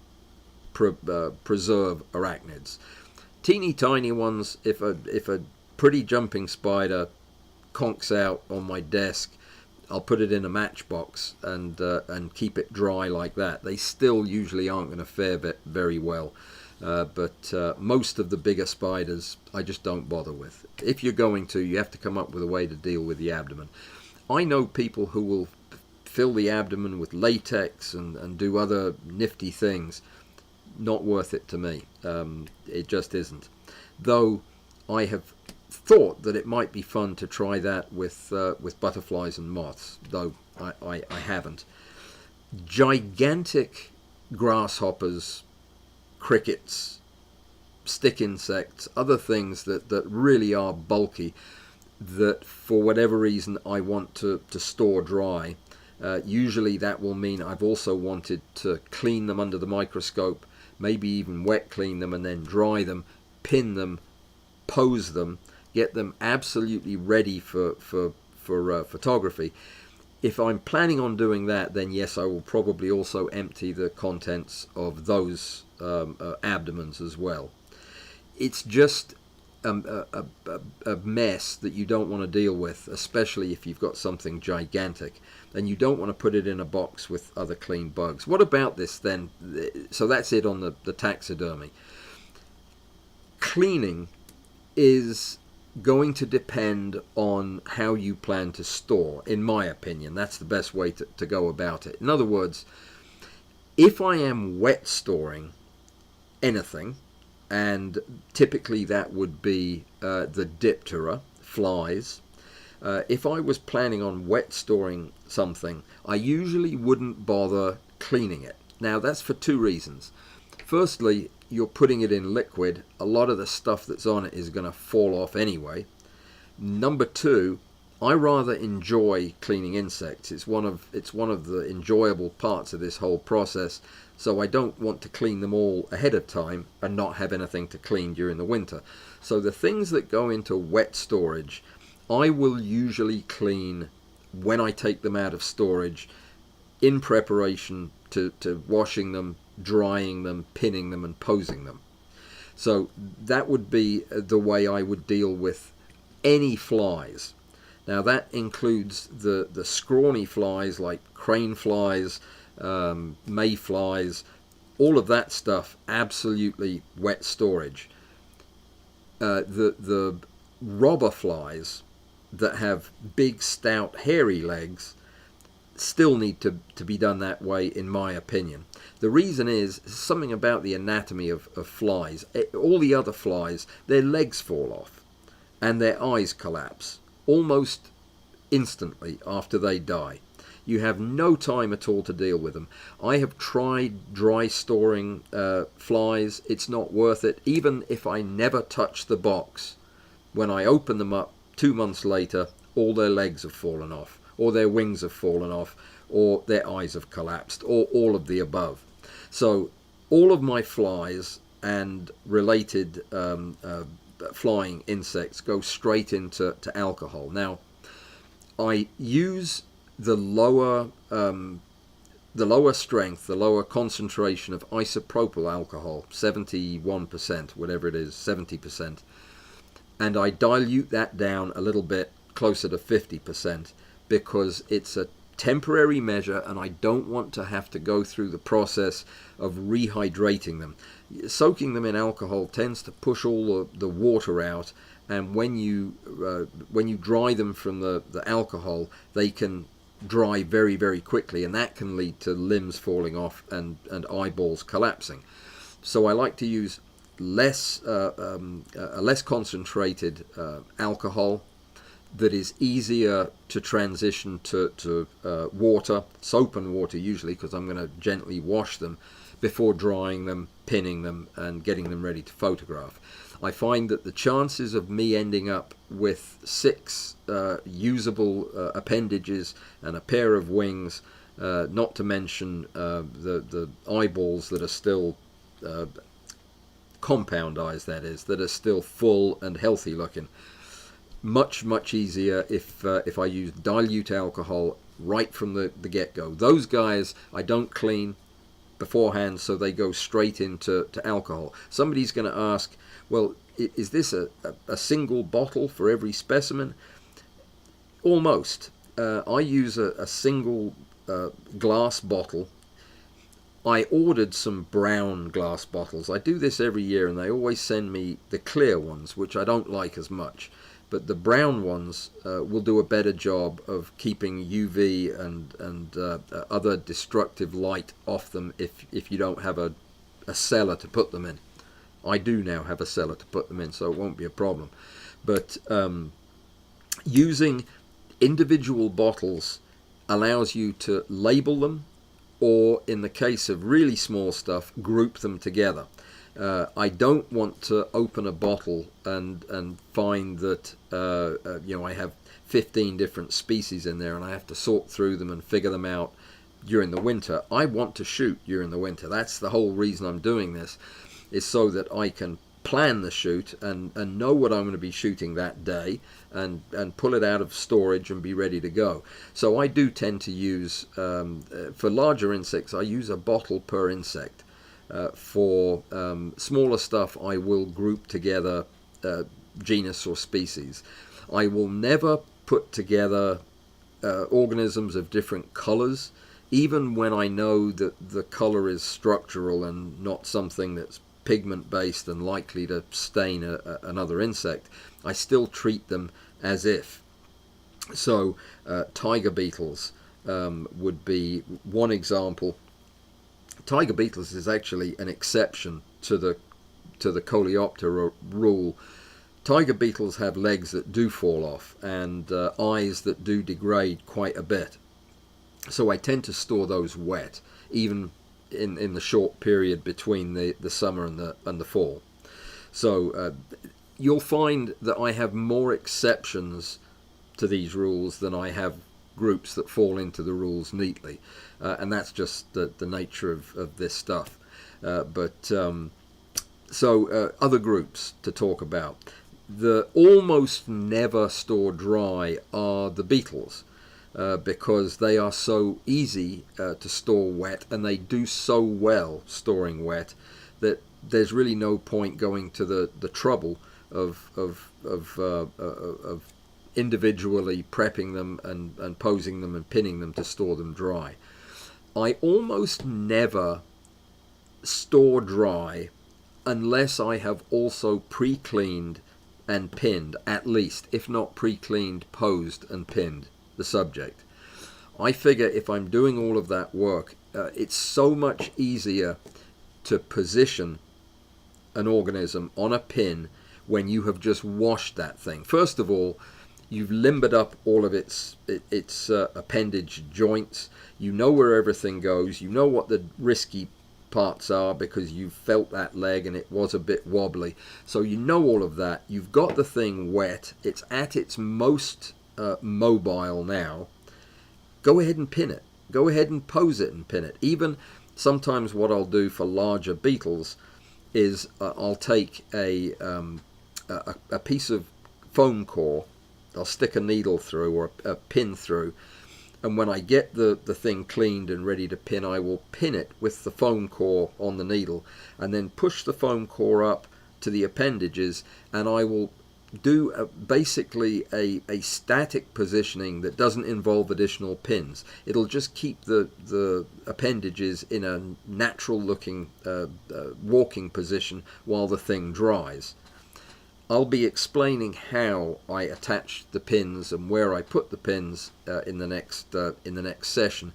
preserve arachnids. Teeny tiny ones, if a pretty jumping spider conks out on my desk, I'll put it in a matchbox and keep it dry like that. They still usually aren't going to fare very well, but most of the bigger spiders I just don't bother with. If you're going to, you have to come up with a way to deal with the abdomen. I know people who will fill the abdomen with latex and do other nifty things. Not worth it to me. It just isn't. Though I have thought that it might be fun to try that with butterflies and moths, though I haven't. Gigantic grasshoppers, crickets, stick insects, other things that really are bulky, that for whatever reason I want to store dry. Usually that will mean I've also wanted to clean them under the microscope, maybe even wet clean them and then dry them, pin them, pose them, get them absolutely ready for photography. If I'm planning on doing that, then yes, I will probably also empty the contents of those abdomens as well. It's just a mess that you don't want to deal with, especially if you've got something gigantic, and you don't want to put it in a box with other clean bugs. What about this then? So that's it on the taxidermy. Cleaning is going to depend on how you plan to store, in my opinion. That's the best way to go about it. In other words, if I am wet storing anything, and typically that would be the Diptera, flies. If I was planning on wet storing something, I usually wouldn't bother cleaning it. Now that's for two reasons. Firstly, you're putting it in liquid. A lot of the stuff that's on it is going to fall off anyway. Number two, I rather enjoy cleaning insects. It's one of the enjoyable parts of this whole process. So I don't want to clean them all ahead of time and not have anything to clean during the winter. So the things that go into wet storage, I will usually clean when I take them out of storage in preparation to washing them, drying them, pinning them and posing them. So that would be the way I would deal with any flies. Now that includes the scrawny flies like crane flies, mayflies, all of that stuff, absolutely wet storage. The robber flies that have big, stout, hairy legs still need to be done that way, in my opinion. The reason is something about the anatomy of flies. All the other flies, their legs fall off and their eyes collapse almost instantly after they die. You have no time at all to deal with them. I have tried dry storing flies. It's not worth it. Even if I never touch the box, when I open them up 2 months later, all their legs have fallen off, or their wings have fallen off, or their eyes have collapsed, or all of the above. So all of my flies and related flying insects go straight into alcohol. Now, I use the lower strength, the lower concentration of isopropyl alcohol, 71%, whatever it is, 70%, and I dilute that down a little bit, closer to 50%, because it's a temporary measure and I don't want to have to go through the process of rehydrating them. Soaking them in alcohol tends to push all the water out, and when you dry them from the alcohol, they can dry very, very quickly, and that can lead to limbs falling off and eyeballs collapsing. So I like to use a less concentrated alcohol that is easier to transition to water, soap and water usually, because I'm going to gently wash them before drying them, pinning them, and getting them ready to photograph. I find that the chances of me ending up with 6 usable appendages and a pair of wings, not to mention the eyeballs that are still compound eyes, that is, that are still full and healthy looking, much easier if I use dilute alcohol right from the get-go. Those guys I don't clean beforehand, so they go straight into alcohol. Somebody's going to ask, well, is this a single bottle for every specimen? Almost. I use a single glass bottle. I ordered some brown glass bottles. I do this every year, and they always send me the clear ones, which I don't like as much. But the brown ones will do a better job of keeping UV and other destructive light off them if you don't have a cellar to put them in. I do now have a cellar to put them in, so it won't be a problem. But using individual bottles allows you to label them, or in the case of really small stuff, group them together. I don't want to open a bottle and find that I have 15 different species in there and I have to sort through them and figure them out during the winter. I want to shoot during the winter. That's the whole reason I'm doing this, is so that I can plan the shoot and know what I'm going to be shooting that day and pull it out of storage and be ready to go. So I do tend to use, for larger insects, I use a bottle per insect. For smaller stuff, I will group together genus or species. I will never put together organisms of different colors, even when I know that the color is structural and not something that's pigment based and likely to stain another insect. I still treat them as if. So tiger beetles would be one example. Tiger beetles is actually an exception to the Coleoptera rule. Tiger beetles have legs that do fall off and eyes that do degrade quite a bit. So I tend to store those wet, even in the short period between the summer and the fall. So you'll find that I have more exceptions to these rules than I have groups that fall into the rules neatly, and that's just the nature of this stuff. So other groups to talk about. The almost never store dry are the beetles, because they are so easy to store wet, and they do so well storing wet that there's really no point going to the trouble of individually prepping them and posing them and pinning them to store them dry. I almost never store dry unless I have also pre-cleaned and pinned, at least, if not pre-cleaned, posed and pinned the subject. I figure if I'm doing all of that work, it's so much easier to position an organism on a pin when you have just washed that thing. First of all, you've limbered up all of its appendage joints. You know where everything goes. You know what the risky parts are because you felt that leg and it was a bit wobbly. So you know all of that. You've got the thing wet. It's at its most mobile now. Go ahead and pin it. Go ahead and pose it and pin it. Even sometimes what I'll do for larger beetles is I'll take a piece of foam core. I'll stick a needle through or a pin through, and when I get the thing cleaned and ready to pin, I will pin it with the foam core on the needle and then push the foam core up to the appendages, and I will do basically a static positioning that doesn't involve additional pins. It'll just keep the appendages in a natural looking walking position while the thing dries. I'll be explaining how I attach the pins and where I put the pins in the next session,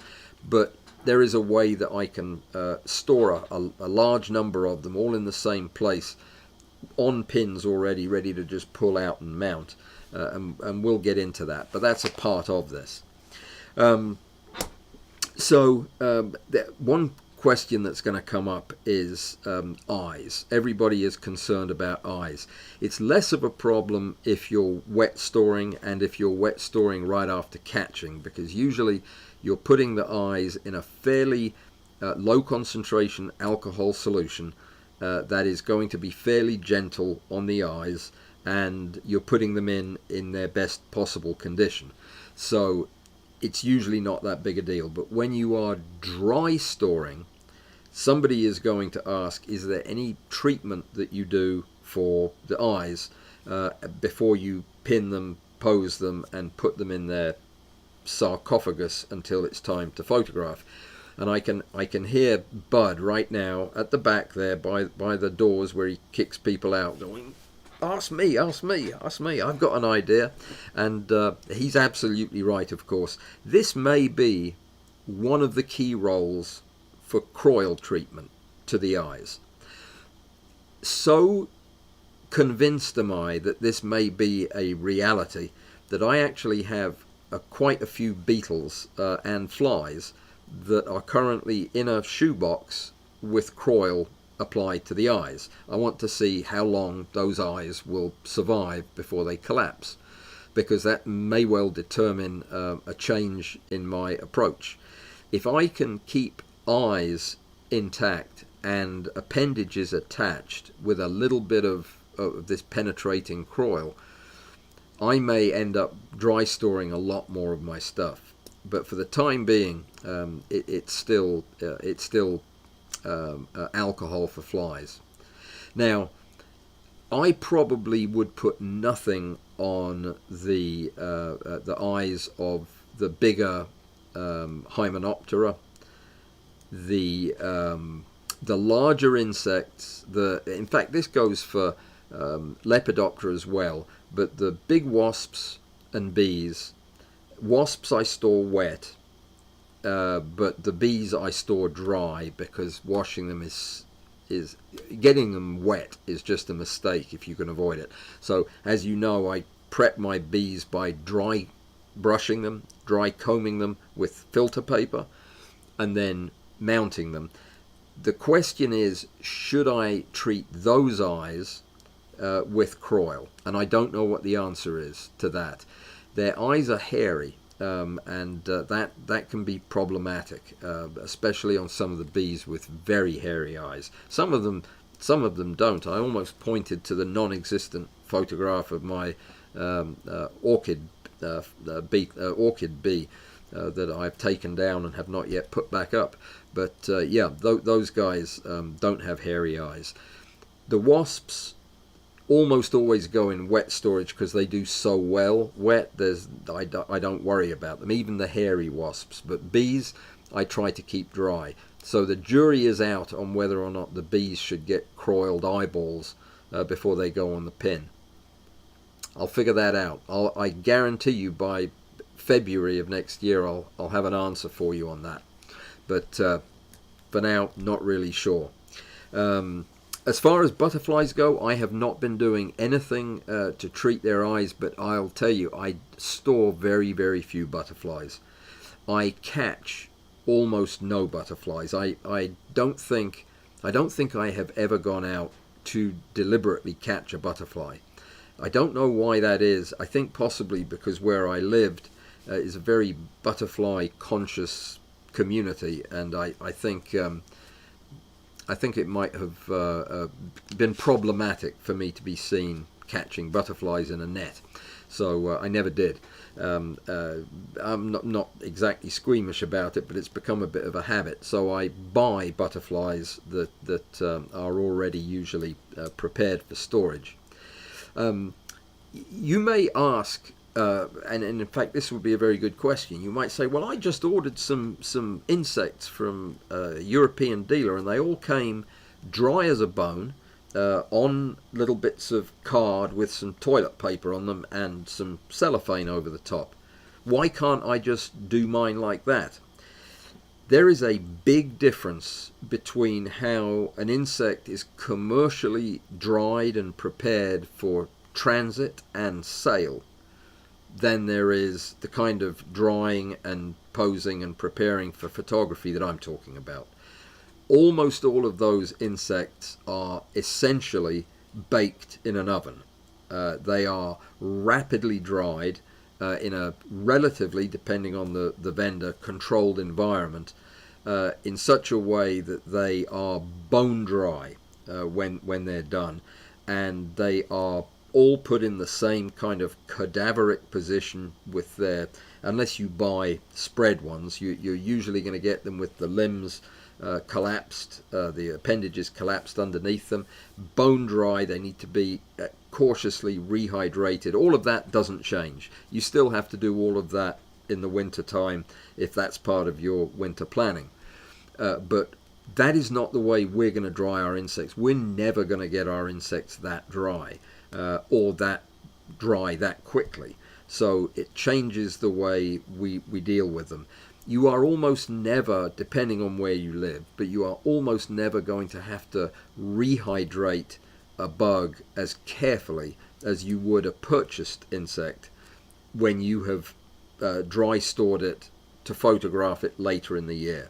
but there is a way that I can store a large number of them all in the same place on pins already ready to just pull out and mount, and we'll get into that, but that's a part of this. One question that's going to come up is eyes. Everybody is concerned about eyes. It's less of a problem if you're wet storing and if you're wet storing right after catching, because usually you're putting the eyes in a fairly low concentration alcohol solution that is going to be fairly gentle on the eyes, and you're putting them in their best possible condition. So it's usually not that big a deal. But when you are dry storing, somebody is going to ask, is there any treatment that you do for the eyes before you pin them, pose them, and put them in their sarcophagus until it's time to photograph? And I can hear Bud right now at the back there by the doors where he kicks people out going, ask me, I've got an idea. And he's absolutely right, of course. This may be one of the key roles for croil treatment to the eyes. So convinced am I that this may be a reality that I actually have quite a few beetles and flies that are currently in a shoebox with croil applied to the eyes. I want to see how long those eyes will survive before they collapse, because that may well determine a change in my approach. If I can keep eyes intact and appendages attached with a little bit of this penetrating croil, I may end up dry storing a lot more of my stuff. But for the time being, it's still alcohol for flies. Now, I probably would put nothing on the eyes of the bigger Hymenoptera, the larger insects. In fact, this goes for Lepidoptera as well. But the big wasps and bees. Wasps I store wet, but the bees I store dry, because washing them is getting them wet is just a mistake if you can avoid it. So as you know, I prep my bees by dry brushing them, dry combing them with filter paper, and then mounting them. The question is, should I treat those eyes with croil? And I don't know what the answer is to that. Their eyes are hairy, and that can be problematic, especially on some of the bees with very hairy eyes. Some of them don't. I almost pointed to the non-existent photograph of my orchid bee that I've taken down and have not yet put back up. But yeah, those guys don't have hairy eyes. The wasps almost always go in wet storage because they do so well wet. I don't worry about them, even the hairy wasps. But bees, I try to keep dry. So the jury is out on whether or not the bees should get croiled eyeballs before they go on the pin. I'll figure that out. I guarantee you by February of next year I'll have an answer for you on that. But for now, not really sure. As far as butterflies go, I have not been doing anything to treat their eyes, but I'll tell you, I store very, very few butterflies. I catch almost no butterflies. I don't think I have ever gone out to deliberately catch a butterfly. I don't know why that is. I think possibly because where I lived is a very butterfly conscious community, and I think it might have been problematic for me to be seen catching butterflies in a net. So I never did. I'm not exactly squeamish about it, but it's become a bit of a habit. So I buy butterflies that are already usually prepared for storage. You may ask, and in fact this would be a very good question, you might say, well, I just ordered some insects from a European dealer and they all came dry as a bone, on little bits of card with some toilet paper on them and some cellophane over the top. Why can't I just do mine like that? There is a big difference between how an insect is commercially dried and prepared for transit and sale than there is the kind of drying and posing and preparing for photography that I'm talking about. Almost all of those insects are essentially baked in an oven. They are rapidly dried in a relatively, depending on the vendor, controlled environment in such a way that they are bone dry when they're done, and they are all put in the same kind of cadaveric position with their, unless you buy spread ones, you're usually going to get them with the limbs collapsed, the appendages collapsed underneath them, bone dry. They need to be cautiously rehydrated. All of that doesn't change. You still have to do all of that in the winter time if that's part of your winter planning, but that is not the way we're going to dry our insects. We're never going to get our insects that dry or that dry that quickly. So it changes the way we deal with them. You are almost never, depending on where you live, but you are almost never going to have to rehydrate a bug as carefully as you would a purchased insect when you have dry stored it to photograph it later in the year.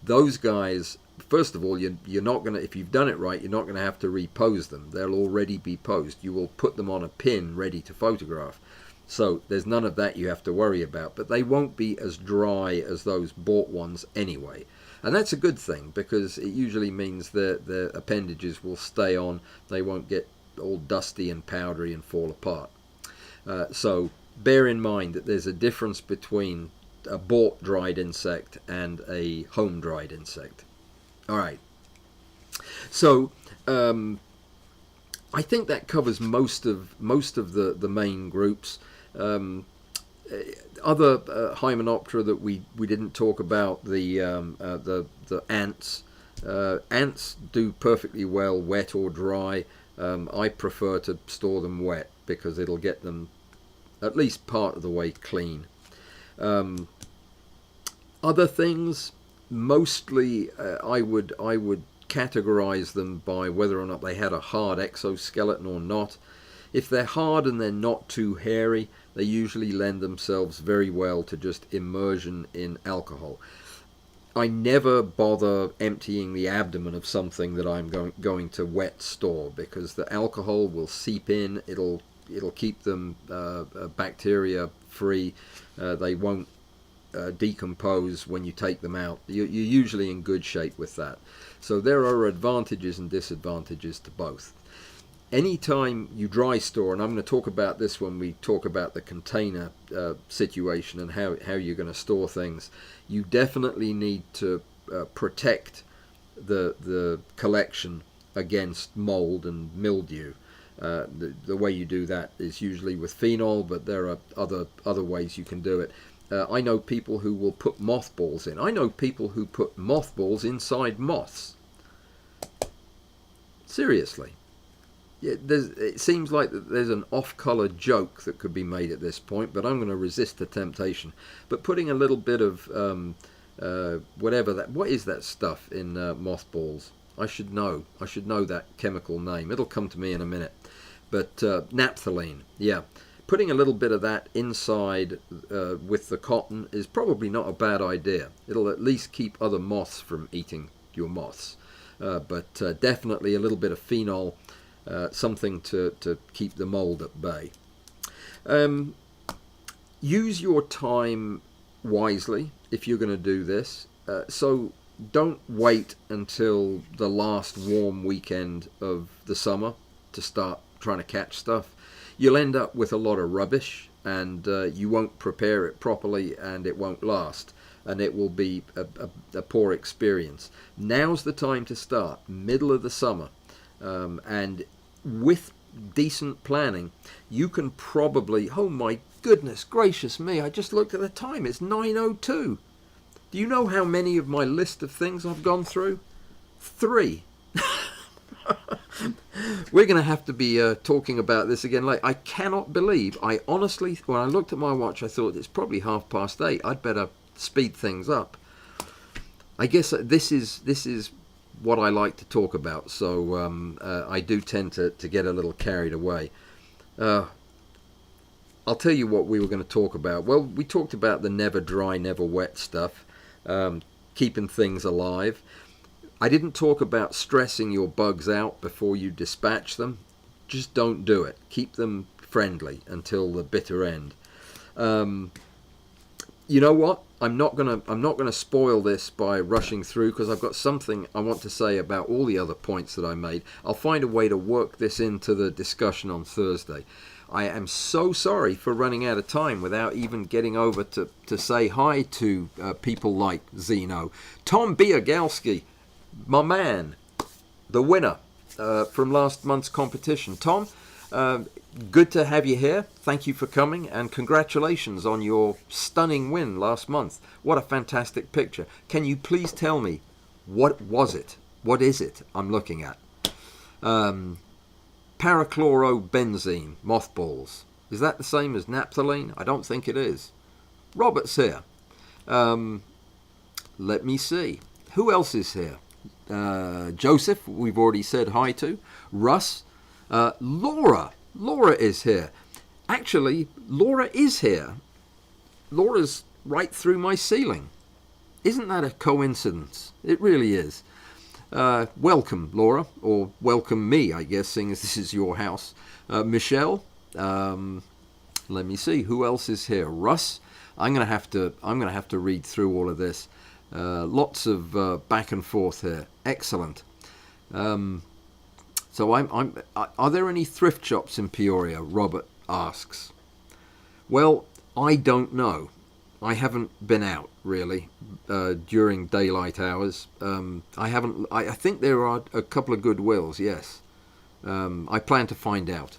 Those guys, first of all, you're not going to, if you've done it right, you're not going to have to repose them. They'll already be posed. You will put them on a pin ready to photograph. So there's none of that you have to worry about, but they won't be as dry as those bought ones anyway. And that's a good thing, because it usually means that the appendages will stay on. They won't get all dusty and powdery and fall apart. So bear in mind that there's a difference between a bought dried insect and a home dried insect. All right. So I think that covers most of the main groups. Other Hymenoptera that we didn't talk about, the ants. Ants do perfectly well wet or dry. I prefer to store them wet because it'll get them at least part of the way clean. Other things, mostly I would categorize them by whether or not they had a hard exoskeleton or not. If they're hard and they're not too hairy, they usually lend themselves very well to just immersion in alcohol. I never bother emptying the abdomen of something that I'm going to wet store, because the alcohol will seep in. It'll keep them bacteria free. They won't decompose when you take them out. You're usually in good shape with that. So there are advantages and disadvantages to both. Anytime you dry store, and I'm going to talk about this when we talk about the container situation and how you're going to store things, you definitely need to protect the collection against mold and mildew. The way you do that is usually with phenol, but there are other ways you can do it. I know people who will put mothballs in. I know people who put mothballs inside moths. Seriously. It seems like there's an off-color joke that could be made at this point, but I'm going to resist the temptation. But putting a little bit of what is that stuff in mothballs? I should know that chemical name. It'll come to me in a minute. But naphthalene, yeah. Putting a little bit of that inside with the cotton is probably not a bad idea. It'll at least keep other moths from eating your moths. But definitely a little bit of phenol, something to keep the mold at bay. Use your time wisely if you're going to do this. So don't wait until the last warm weekend of the summer to start trying to catch stuff. You'll end up with a lot of rubbish, and you won't prepare it properly, and it won't last, and it will be a poor experience. Now's the time to start, middle of the summer, and with decent planning, you can probably, oh my goodness gracious me, I just looked at the time, it's 9:02. Do you know how many of my list of things I've gone through? 3. We're going to have to be talking about this again later. I cannot believe, I honestly, when I looked at my watch, I thought it's probably 8:30. I'd better speed things up. I guess this is what I like to talk about, so I do tend to get a little carried away. I'll tell you what we were going to talk about. Well, we talked about the never dry, never wet stuff, keeping things alive. I didn't talk about stressing your bugs out before you dispatch them. Just don't do it. Keep them friendly until the bitter end. You know what? I'm not gonna spoil this by rushing through, because I've got something I want to say about all the other points that I made. I'll find a way to work this into the discussion on Thursday. I am so sorry for running out of time without even getting over to say hi to people like Zeno. Tom Biagalski, my man, the winner from last month's competition. Tom, good to have you here. Thank you for coming, and congratulations on your stunning win last month. What a fantastic picture. Can you please tell me, what was it? What is it I'm looking at? Parachlorobenzene mothballs. Is that the same as naphthalene? I don't think it is. Robert's here. Let me see. Who else is here? Joseph, we've already said hi to. Russ. Laura. Laura is here. Actually, Laura is here. Laura's right through my ceiling. Isn't that a coincidence? It really is. Welcome, Laura, or welcome me, I guess, seeing as this is your house. Michelle. Let me see who else is here. Russ. I'm gonna have to read through all of this. Lots of back and forth here. Excellent. So are there any thrift shops in Peoria? Robert asks. Well, I don't know. I haven't been out really during daylight hours. I think there are a couple of Goodwills. Yes. I plan to find out.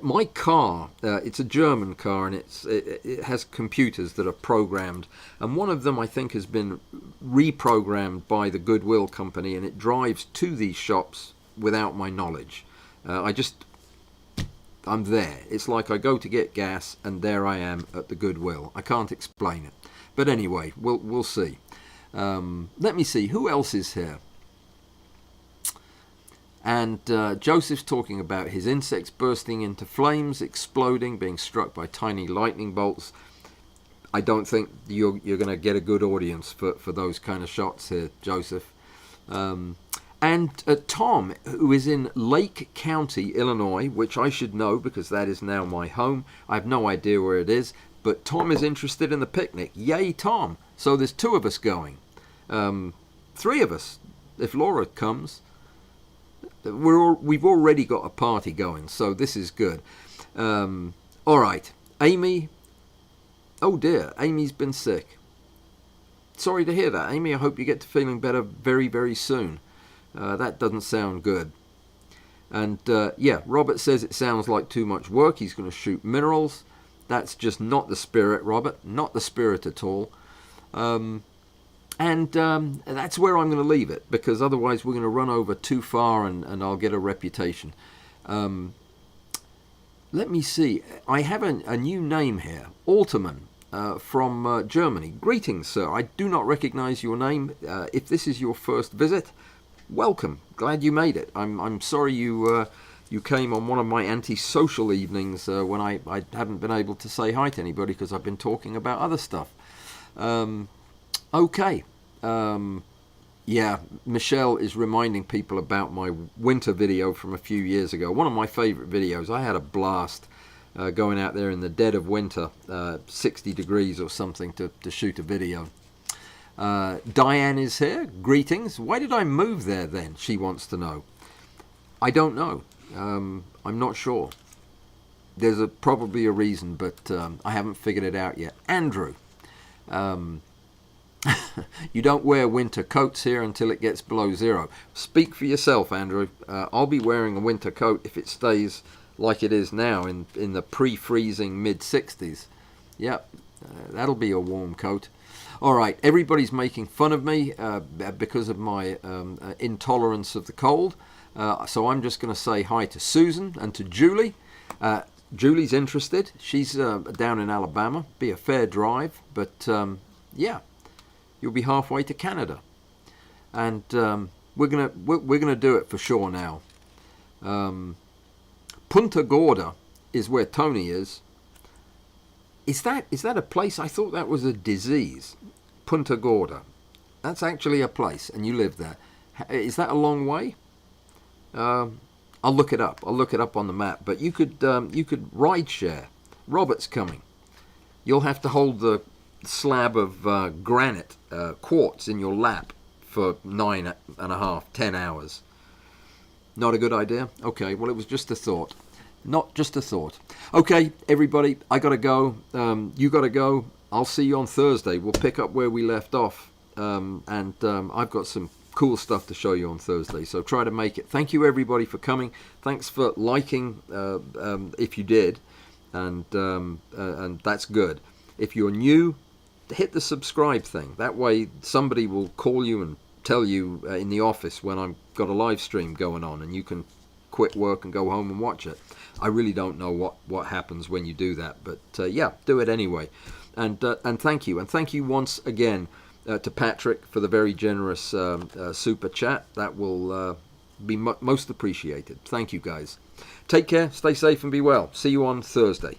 My car, it's a German car, and it has computers that are programmed, and one of them I think has been reprogrammed by the Goodwill company, and it drives to these shops without my knowledge. I'm there. It's like I go to get gas, and there I am at the Goodwill. I can't explain it, but anyway, we'll see. Let me see who else is here. And Joseph's talking about his insects bursting into flames, exploding, being struck by tiny lightning bolts. I don't think you're going to get a good audience for those kind of shots here, Joseph. And Tom, who is in Lake County, Illinois, which I should know because that is now my home. I have no idea where it is, but Tom is interested in the picnic. Yay, Tom! So there's 2 of us going. 3 of us, if Laura comes. We've already got a party going, so this is good. All right, Amy. Oh dear, Amy's been sick. Sorry to hear that, Amy. I hope you get to feeling better very, very soon. That doesn't sound good. And yeah, Robert says it sounds like too much work. He's going to shoot minerals. That's just not the spirit, Robert. Not the spirit at all. And that's where I'm going to leave it, because otherwise we're going to run over too far and I'll get a reputation. Let me see. I have a new name here. Alterman from Germany. Greetings, sir. I do not recognize your name. If this is your first visit, welcome. Glad you made it. I'm sorry you came on one of my antisocial evenings when I haven't been able to say hi to anybody because I've been talking about other stuff. Okay. Yeah, Michelle is reminding people about my winter video from a few years ago. One of my favorite videos. I had a blast going out there in the dead of winter, 60 degrees or something, to shoot a video. Diane is here. Greetings. Why did I move there then? She wants to know. I don't know. I'm not sure. There's probably a reason, but I haven't figured it out yet. Andrew. You don't wear winter coats here until it gets below zero. Speak for yourself, Andrew. I'll be wearing a winter coat if it stays like it is now in the pre-freezing mid-60s. Yep, that'll be a warm coat. All right, everybody's making fun of me because of my intolerance of the cold. So I'm just going to say hi to Susan and to Julie. Julie's interested. She's down in Alabama. Be a fair drive, but yeah. You'll be halfway to Canada, and we're gonna do it for sure now. Punta Gorda is where Tony is. Is that a place? I thought that was a disease. Punta Gorda. That's actually a place, and you live there. Is that a long way? I'll look it up. I'll look it up on the map. But you could ride share. Robert's coming. You'll have to hold the slab of granite quartz in your lap for 9.5, 10 hours. Not a good idea? Okay, well, it was just a thought. Not just a thought. Okay, everybody, I gotta go. You gotta go. I'll see you on Thursday. We'll pick up where we left off. And I've got some cool stuff to show you on Thursday, so try to make it. Thank you, everybody, for coming. Thanks for liking, if you did, and that's good. If you're new, hit the subscribe thing. That way somebody will call you and tell you in the office when I've got a live stream going on, and you can quit work and go home and watch it. I really don't know what happens when you do that, but yeah, do it anyway. And thank you. And thank you once again to Patrick for the very generous super chat. That will be most appreciated. Thank you, guys. Take care, stay safe, and be well. See you on Thursday.